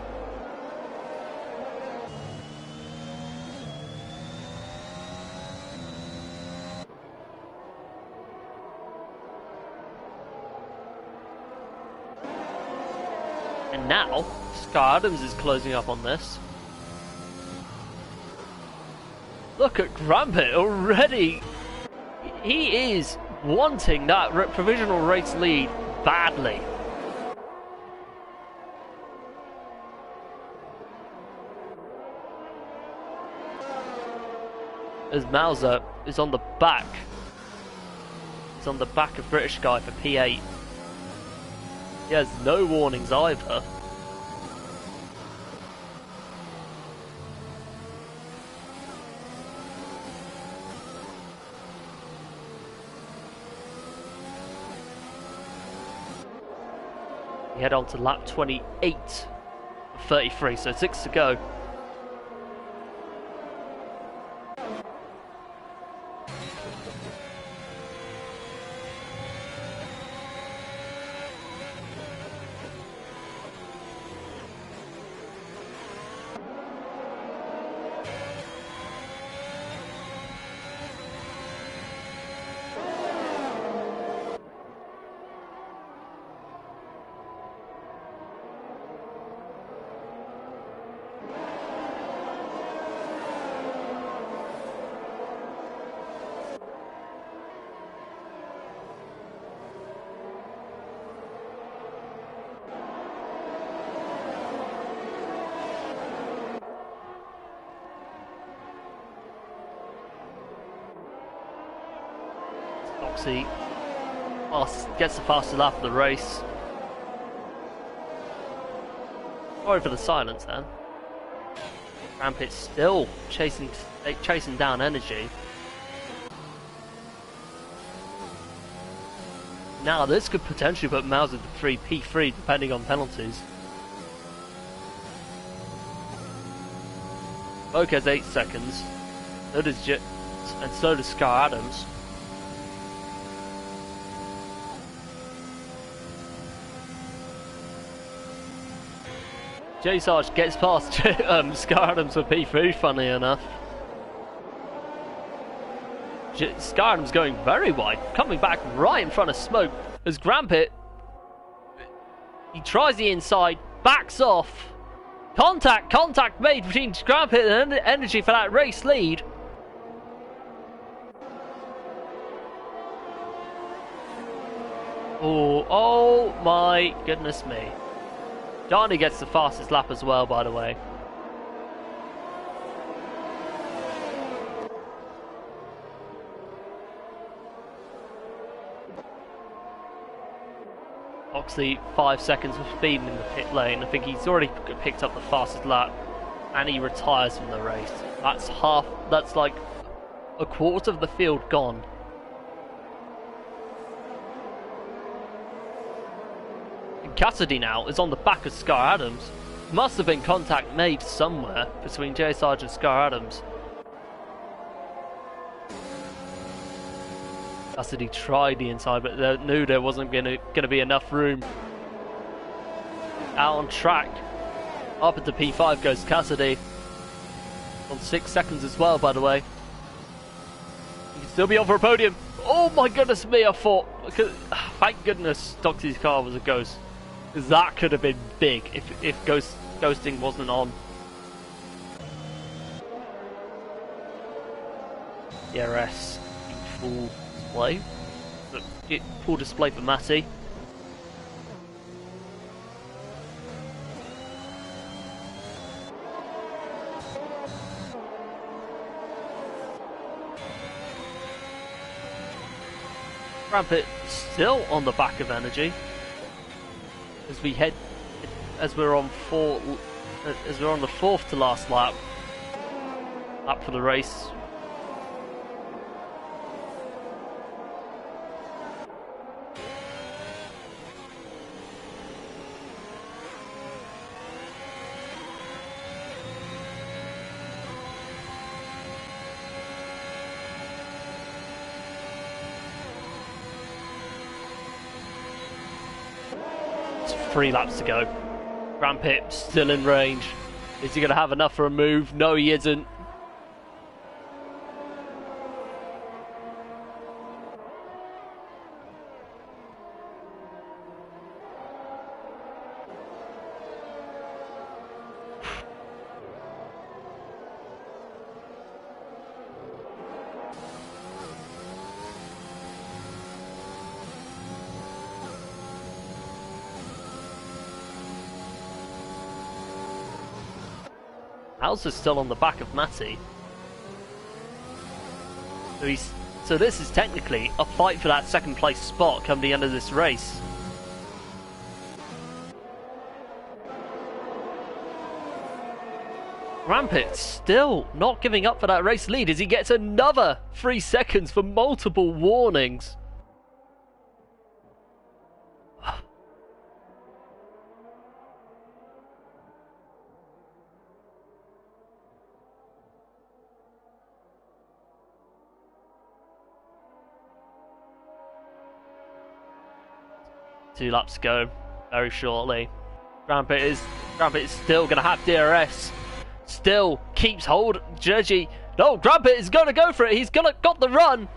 Speaker 1: And now, Sky Adams is closing up on this. Look at Grampit already. He is wanting that provisional race lead badly. As Mauser is on the back. He's on the back of British guy for P8. He has no warnings either. We head on to lap 28 of 33, so 6 to go. Oxy gets the fastest lap of the race. Sorry for the silence then. Rampit's still chasing down energy. Now this could potentially put Mauser to P3 depending on penalties. Boke has 8 seconds. So does and so does Scar Adams. J Sarge gets past Scar Adams for P3, funny enough. Scar Adams going very wide, coming back right in front of Smoke as Grampit. He tries the inside, backs off. Contact made between Grampit and Energy for that race lead. Oh my goodness me. Darnay gets the fastest lap as well, by the way. Oxley 5 seconds of speed in the pit lane. I think he's already picked up the fastest lap, and he retires from the race. That's like a quarter of the field gone. Cassidy now is on the back of Scar Adams. Must have been contact made somewhere between J Sarge and Scar Adams. Cassidy tried the inside, but they knew there wasn't going to be enough room. Out on track. Up into P5 goes Cassidy. On 6 seconds as well, by the way. He can still be on for a podium. Oh my goodness me, I thought. Thank goodness Doxy's car was a ghost. Because that could have been big if ghosting wasn't on. DRS full display. Full display for Matty. Rampit still on the back of energy as we're on the fourth to last lap for the race. It's 3 laps to go. Rampit still in range. Is he going to have enough for a move? No, he isn't. Al's still on the back of Matty. So this is technically a fight for that second place spot come the end of this race. Rampit still not giving up for that race lead as he gets another 3 seconds for multiple warnings. Two laps to go, very shortly. Rampit is still going to have DRS. Still keeps hold. Jerzy. No, Rampit is going to go for it. He's got the run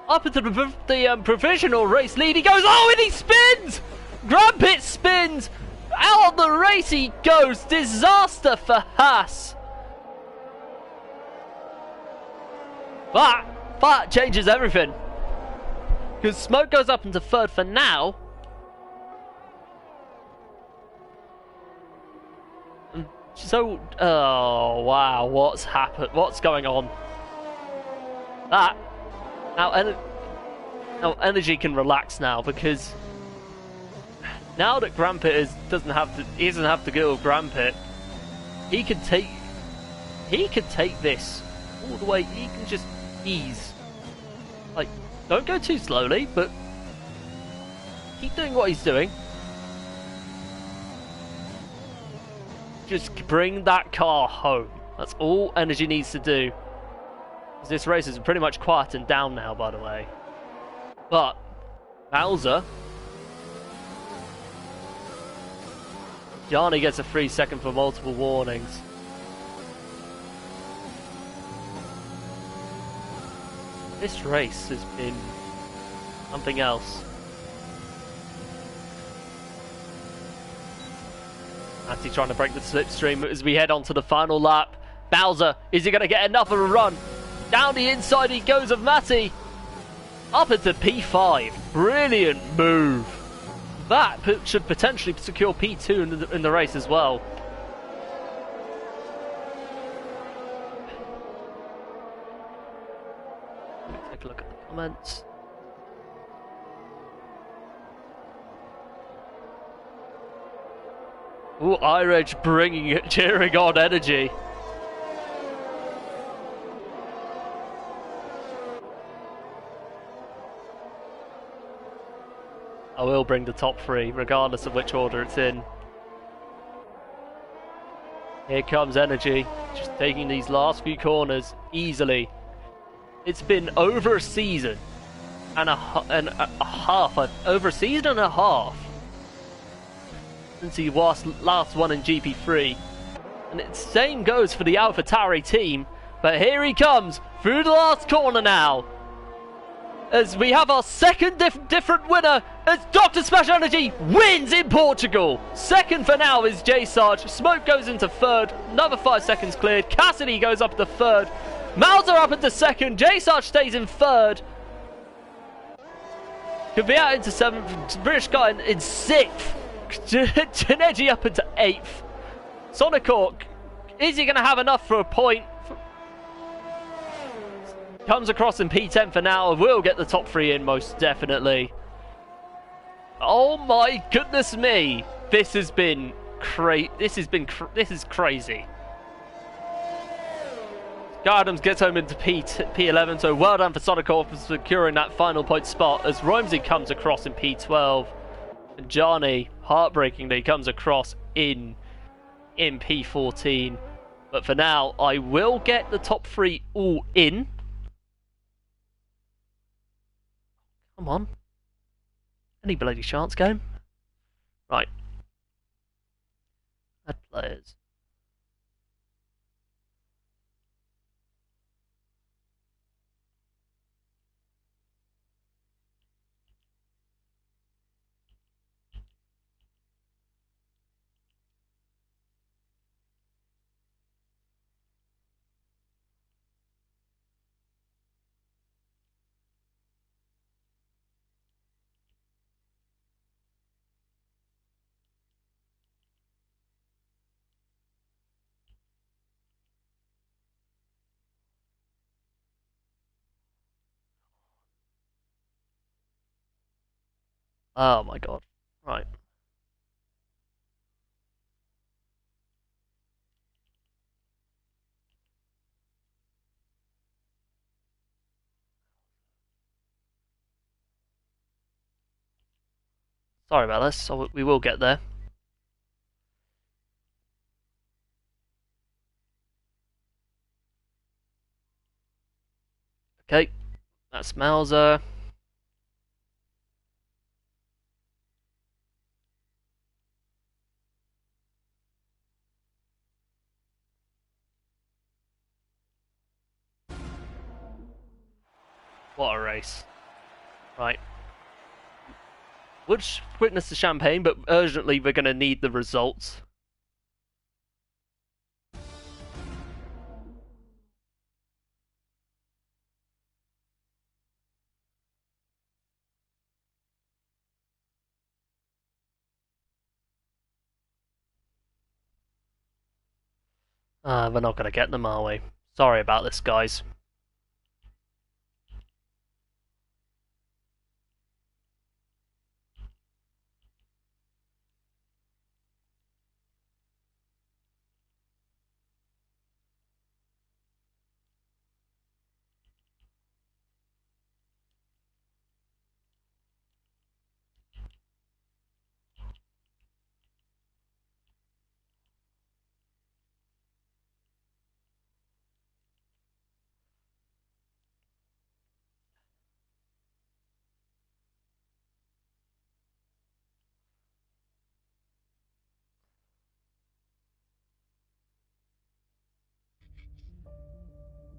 Speaker 1: up into the provisional race lead. He goes. Oh, and he spins. Rampit spins. Out of the race he goes. Disaster for Haas. That changes everything. Because Smoke goes up into third for now. So, oh wow, what's happened? What's going on? Now energy can relax now because now that Rampit doesn't have to go with Rampit, he can take this all the way. He can just ease. Like, don't go too slowly, but keep doing what he's doing. Just bring that car home. That's all energy needs to do. This race is pretty much quietened down now, by the way. But Bowser, Johnny gets a 3 second for multiple warnings. This race has been something else. Matty trying to break the slipstream as we head on to the final lap. Bowser, is he going to get enough of a run? Down the inside he goes of Matty. Up into P5. Brilliant move. That should potentially secure P2 in the race as well. Let me take a look at the comments. Ooh, iReg cheering on energy. I will bring the top 3, regardless of which order it's in. Here comes energy, just taking these last few corners easily. It's been over a season and a half. Over a season and a half. Since he was last one in GP3, and the same goes for the AlphaTauri team. But here he comes through the last corner now, as we have our second different winner, as Dr. Smash Energy wins in Portugal. Second for now is J Sarge. Smoke goes into third, another 5 seconds cleared. Cassidy goes up to third, Mauser up into second, J Sarge stays in third. Kvyat into 7th, British Guy in 6th, Janeji up into 8th. Sonic Hawk, is he going to have enough for a point? Comes across in P10 for now, will get the top 3 in most definitely. Oh my goodness me, this has been this is crazy. Gardams gets home into P11, so well done for Sonic Hawk for securing that final point spot as Romsey comes across in P12. And Johnny, heartbreakingly, comes across in P14. But for now, I will get the top 3 all in. Come on. Any bloody chance, game? Right. Add players. Oh my god. Right. Sorry about this, so we will get there. Okay, that's Mauser. What a race. Right. Would witness the champagne, but urgently we're going to need the results. We're not going to get them, are we? Sorry about this, guys.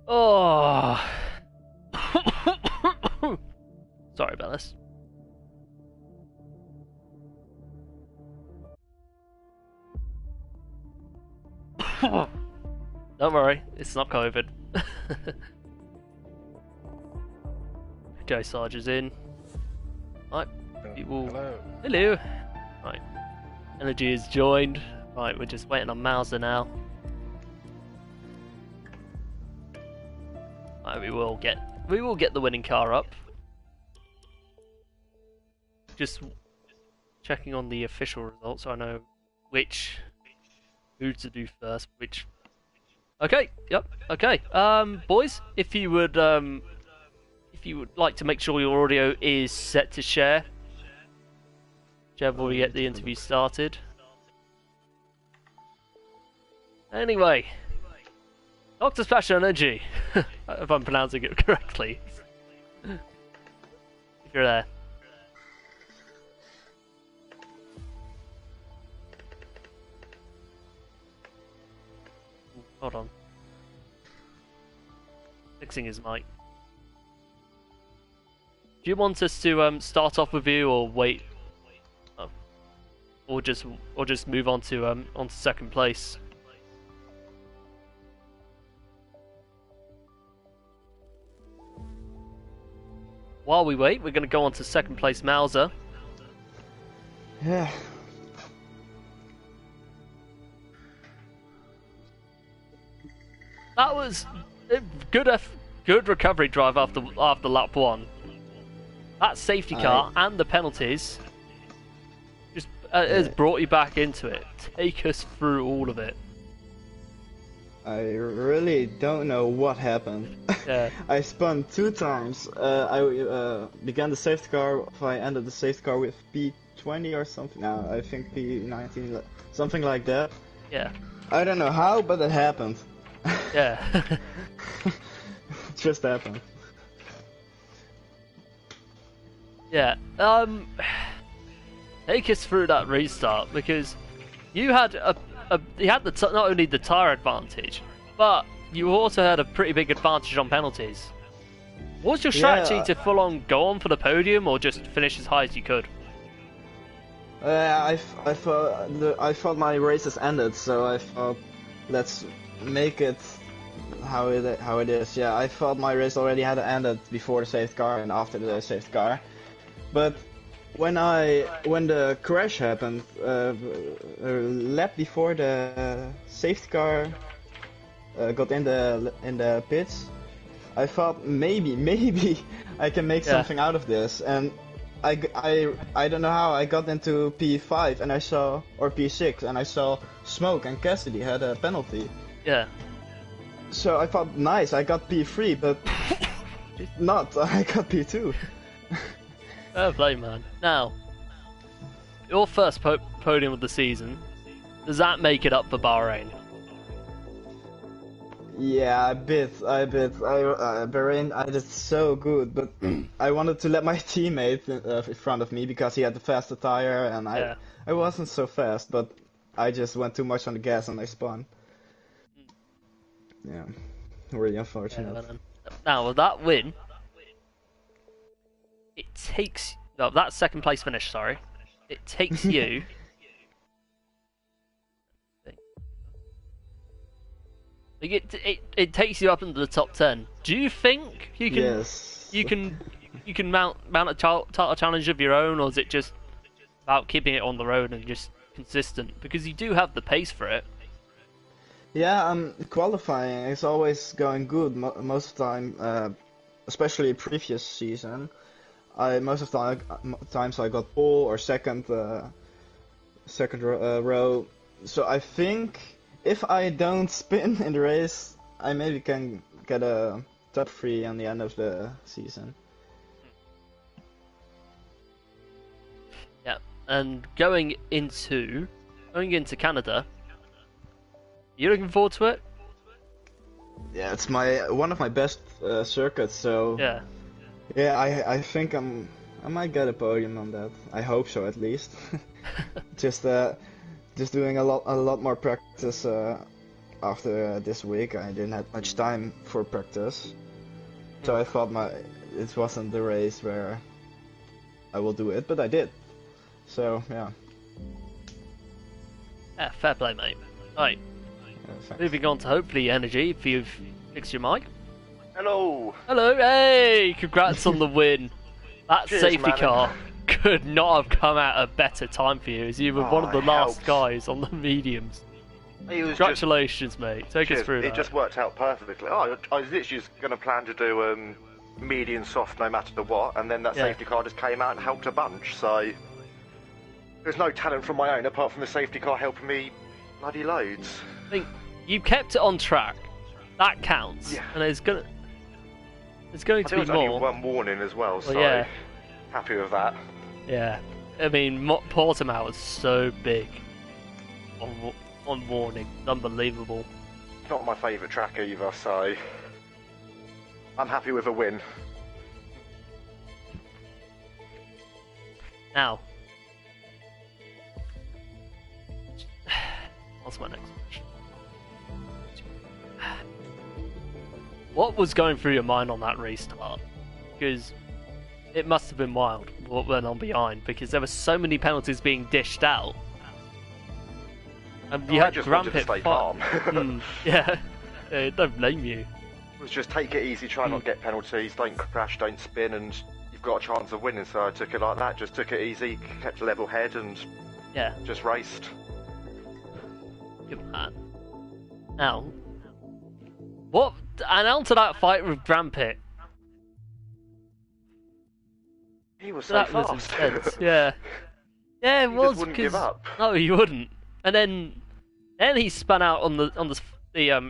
Speaker 1: Oh. Sorry about this. Don't worry, it's not COVID. Joe Sarge is in. Right, people. Hello. Right, Energy is joined. Right, we're just waiting on Mauser now. Right, we will get the winning car up. Just checking on the official results so I know who to do first, which. Okay, yep, okay. Boys, if you would like to make sure your audio is set to share, whichever we get the interview started. Anyway, Dr. Splash Energy, if I'm pronouncing it correctly. If you're there. Hold on. Fixing his mic. Do you want us to start off with you, or wait, or just move on to second place? while we wait, we're going to go on to second place Mauser.
Speaker 2: Yeah.
Speaker 1: That was a good recovery drive after lap 1. That safety car and the penalties just has brought you back into it. Take us through all of it.
Speaker 2: I really don't know what happened.
Speaker 1: Yeah.
Speaker 2: I spun 2 times. I began the safety car. I ended the safety car with P20 or something. No, I think P19, something like that.
Speaker 1: Yeah.
Speaker 2: I don't know how, but it happened.
Speaker 1: Yeah.
Speaker 2: It just happened.
Speaker 1: Yeah. Take us through that restart, because you had not only the tyre advantage, but you also had a pretty big advantage on penalties. What was your strategy to full on go on for the podium, or just finish as high as you could?
Speaker 2: I thought my races ended, so I thought, let's make it how it is. Yeah, I thought my race already had ended before the safety car and after the safety car, but when the crash happened, a lap before the safety car got in the pits, I thought maybe I can make something out of this, and I don't know how I got into P5 and or P6 and I saw Smoke and Cassidy had a penalty.
Speaker 1: Yeah.
Speaker 2: So I thought, nice, I got P3, but not. I got P2.
Speaker 1: Fair play, man. Now, your first podium of the season, does that make it up for Bahrain?
Speaker 2: Yeah, a bit. Bahrain, I did so good, but I wanted to let my teammate in front of me because he had the faster tire, and I wasn't so fast, but I just went too much on the gas and I spun. Yeah, really unfortunate.
Speaker 1: Yeah, now, with that win, it takes... No, that second place finish, sorry. It takes you... It takes you up into the top 10. Do you think you can...
Speaker 2: Yes.
Speaker 1: You can mount a title challenge of your own, or is it just about keeping it on the road and just consistent? Because you do have the pace for it.
Speaker 2: Yeah, qualifying is always going good most of the time, especially previous season. Most of the times I got pole or second row. So I think if I don't spin in the race, I maybe can get a top 3 on the end of the season.
Speaker 1: Yeah, and going into Canada, you looking forward to it?
Speaker 2: Yeah, it's one of my best circuits. So yeah, I think I might get a podium on that. I hope so, at least. just doing a lot more practice after this week. I didn't have much time for practice, so I thought it wasn't the race where I will do it, but I did. So yeah.
Speaker 1: Yeah, fair play, mate. Right. Moving on to hopefully energy, if you've fixed your mic.
Speaker 3: Hello.
Speaker 1: Hello, hey! Congrats on the win. That
Speaker 3: Cheers,
Speaker 1: safety
Speaker 3: man.
Speaker 1: car could not have come at a better time for you, as you were one of the last guys on the mediums. Congratulations, mate. Take us through that.
Speaker 3: It just worked out perfectly. I was literally just going to plan to do medium soft no matter what, and then that safety car just came out and helped a bunch, so... There's no talent from my own apart from the safety car helping me bloody loads.
Speaker 1: I think you kept it on track. That counts. Yeah. And there's going to be more.
Speaker 3: Only one warning as well, so happy with that.
Speaker 1: Yeah. I mean, Portimao is so big on warning. Unbelievable.
Speaker 3: It's not my favourite track either, so I'm happy with a win.
Speaker 1: Now, what's my next question? What was going through your mind on that restart? Because it must have been wild what went on behind, because there were so many penalties being dished out. And you had
Speaker 3: just
Speaker 1: Grand
Speaker 3: wanted to
Speaker 1: Pit
Speaker 3: stay calm.
Speaker 1: Yeah, don't blame you.
Speaker 3: It was just take it easy, try not to get penalties, don't crash, don't spin, and you've got a chance of winning. So I took it like that. Just took it easy, kept a level head, and just raced.
Speaker 1: Good man. Now, what? And on to that fight with Grampit.
Speaker 3: He was so
Speaker 1: That
Speaker 3: fast.
Speaker 1: was intense. Yeah, it
Speaker 3: He
Speaker 1: was.
Speaker 3: just wouldn't give up.
Speaker 1: No, he wouldn't. And then he spun out on the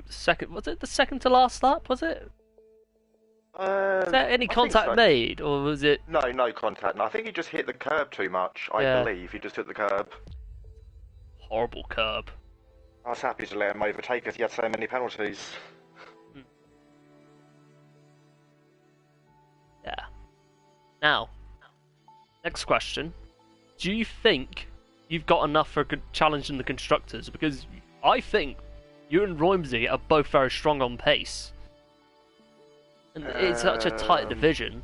Speaker 1: second. Was it the second to last lap? Was it? Was there any contact made, or was it?
Speaker 3: No contact. No, I think he just hit the curb too much. I believe he just hit the curb.
Speaker 1: Horrible curb.
Speaker 3: I was happy to let him overtake us. He had so many penalties.
Speaker 1: Yeah. Now, next question. Do you think you've got enough for challenging the constructors? Because I think you and Roimsey are both very strong on pace. And it's such a tight division.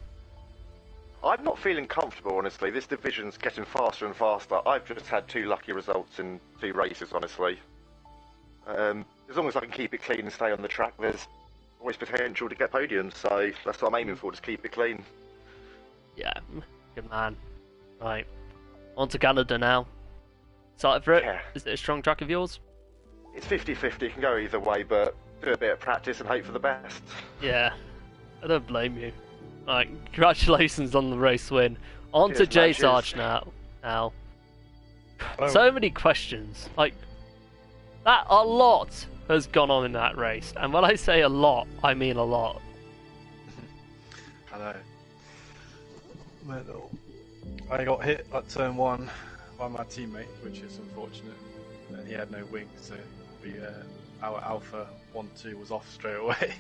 Speaker 3: I'm not feeling comfortable, honestly. This division's getting faster and faster. I've just had 2 lucky results in 2 races, honestly. As long as I can keep it clean and stay on the track, there's always potential to get podiums, so that's what I'm aiming for, just keep it clean.
Speaker 1: Yeah, good man. Right, on to Canada now. Excited for it?
Speaker 3: Yeah.
Speaker 1: Is it a strong track of yours?
Speaker 3: It's 50-50, it can go either way, but do a bit of practice and hope for the best.
Speaker 1: Yeah, I don't blame you. Right, congratulations on the race win. On to J Sarge now. So many questions. Like, that a lot has gone on in that race, and when I say a lot, I mean a lot.
Speaker 4: I know. Well, I got hit at turn 1 by my teammate, which is unfortunate. And he had no wing, so our Alpha 1-2 was off straight away.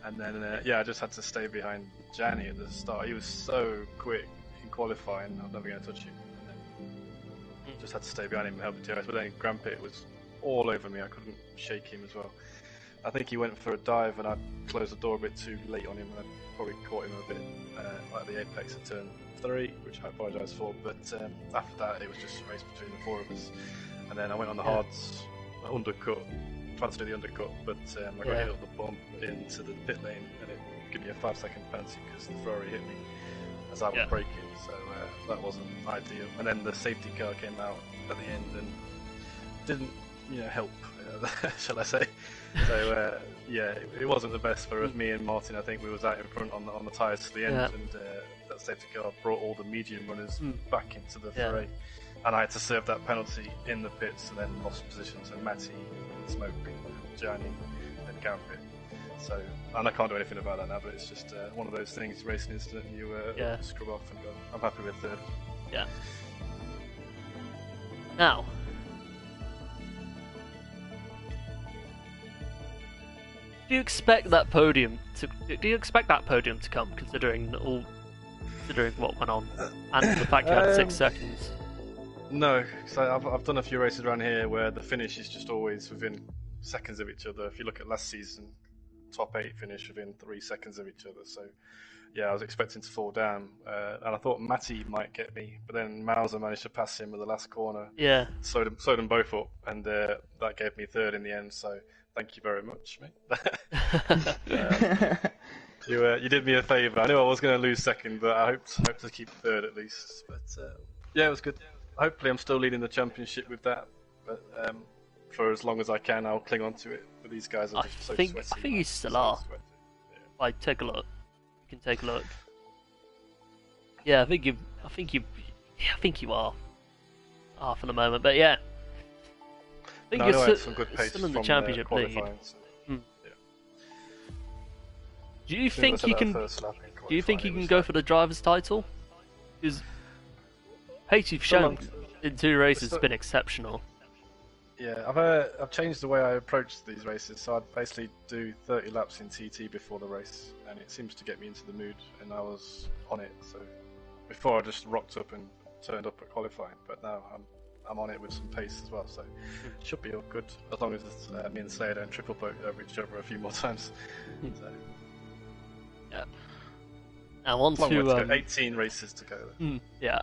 Speaker 4: And then, I just had to stay behind Gianni at the start. He was so quick in qualifying, I was never going to touch him. And then just had to stay behind him and help him DRS. But then Grampit was all over me, I couldn't shake him as well. I think he went for a dive and I closed the door a bit too late on him, and I probably caught him a bit at the apex at turn 3, which I apologise for. But after that, it was just a race between the 4 of us. And then I went on the hards, undercut, tried to do the undercut, but I got hit up the bump into the pit lane, and it gave me a 5-second penalty because the Ferrari hit me as I was braking, so that wasn't ideal. And then the safety car came out at the end and didn't, help, shall I say? So it wasn't the best for us. Me and Martin, I think we was out in front on the tyres to the end, and that safety car brought all the medium runners back into the fray. And I had to serve that penalty in the pits, and then lost position to Matty, Smoke, Gianni, and Gambit. So, and I can't do anything about that now, but it's just one of those things, racing incident, you scrub off and go. I'm happy with third.
Speaker 1: Yeah. Now, do you expect that podium to come, considering what went on, and the fact you had 6 seconds?
Speaker 4: No, because I've done a few races around here where the finish is just always within seconds of each other. If you look at last season, top 8 finish within 3 seconds of each other. So, I was expecting to fall down, and I thought Matty might get me, but then Mauser managed to pass him at the last corner. Yeah, slowed them both up, and that gave me third in the end. So, thank you very much, mate. You did me a favour. I knew I was going to lose second, but I hoped to keep third at least. But it was good. Hopefully I'm still leading the championship with that, but for as long as I can, I'll cling on to it. But these guys are just so sweaty.
Speaker 1: I think you still are. Like, take a look. You can take a look. Yeah, I think you are. For the moment, but yeah. I think you're
Speaker 4: some good pace
Speaker 1: still in the championship lead. Do you think you can? Do you think you can go for the driver's title? Because pace you've shown in 2 races has been exceptional.
Speaker 4: Yeah, I've changed the way I approach these races. So I'd basically do 30 laps in TT before the race, and it seems to get me into the mood. And I was on it. So before I just rocked up and turned up at qualifying, but now I'm on it with some pace as well. So it should be all good as long as me and Slayer don't trip up over each other a few more times. So.
Speaker 1: Yeah. Now on to
Speaker 4: 18 races to go.
Speaker 1: Yeah.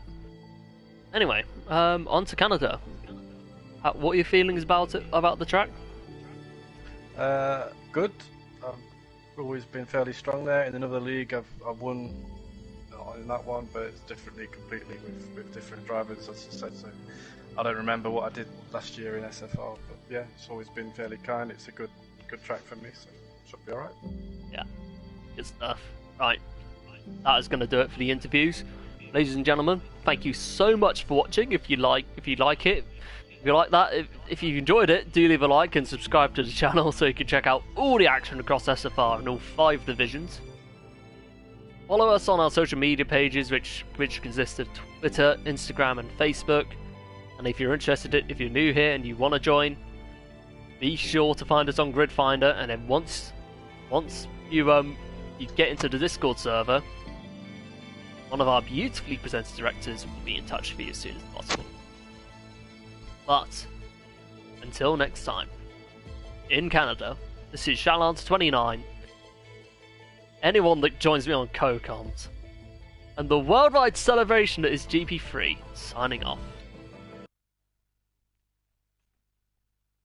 Speaker 1: Anyway, on to Canada. What are your feelings about the track?
Speaker 4: Good. I've always been fairly strong there. In another league, I've won not in that one, but it's differently completely with different drivers, as I said. So I don't remember what I did last year in SFR, but yeah, it's always been fairly kind. It's a good track for me, so should be alright.
Speaker 1: Yeah, good stuff. Right, that is going to do it for the interviews. Ladies and gentlemen, thank you so much for watching. If you like it, if you like that, if you enjoyed it, do leave a like and subscribe to the channel so you can check out all the action across SFR and all 5 divisions. Follow us on our social media pages, which consist of Twitter, Instagram, and Facebook. And if you're interested, if you're new here and you want to join, be sure to find us on Grid Finder. And then once you get into the Discord server, one of our beautifully presented directors will be in touch with you as soon as possible. But until next time, in Canada, this is Shalance29. Anyone that joins me on co-coms, and the worldwide celebration that is GP3 signing off.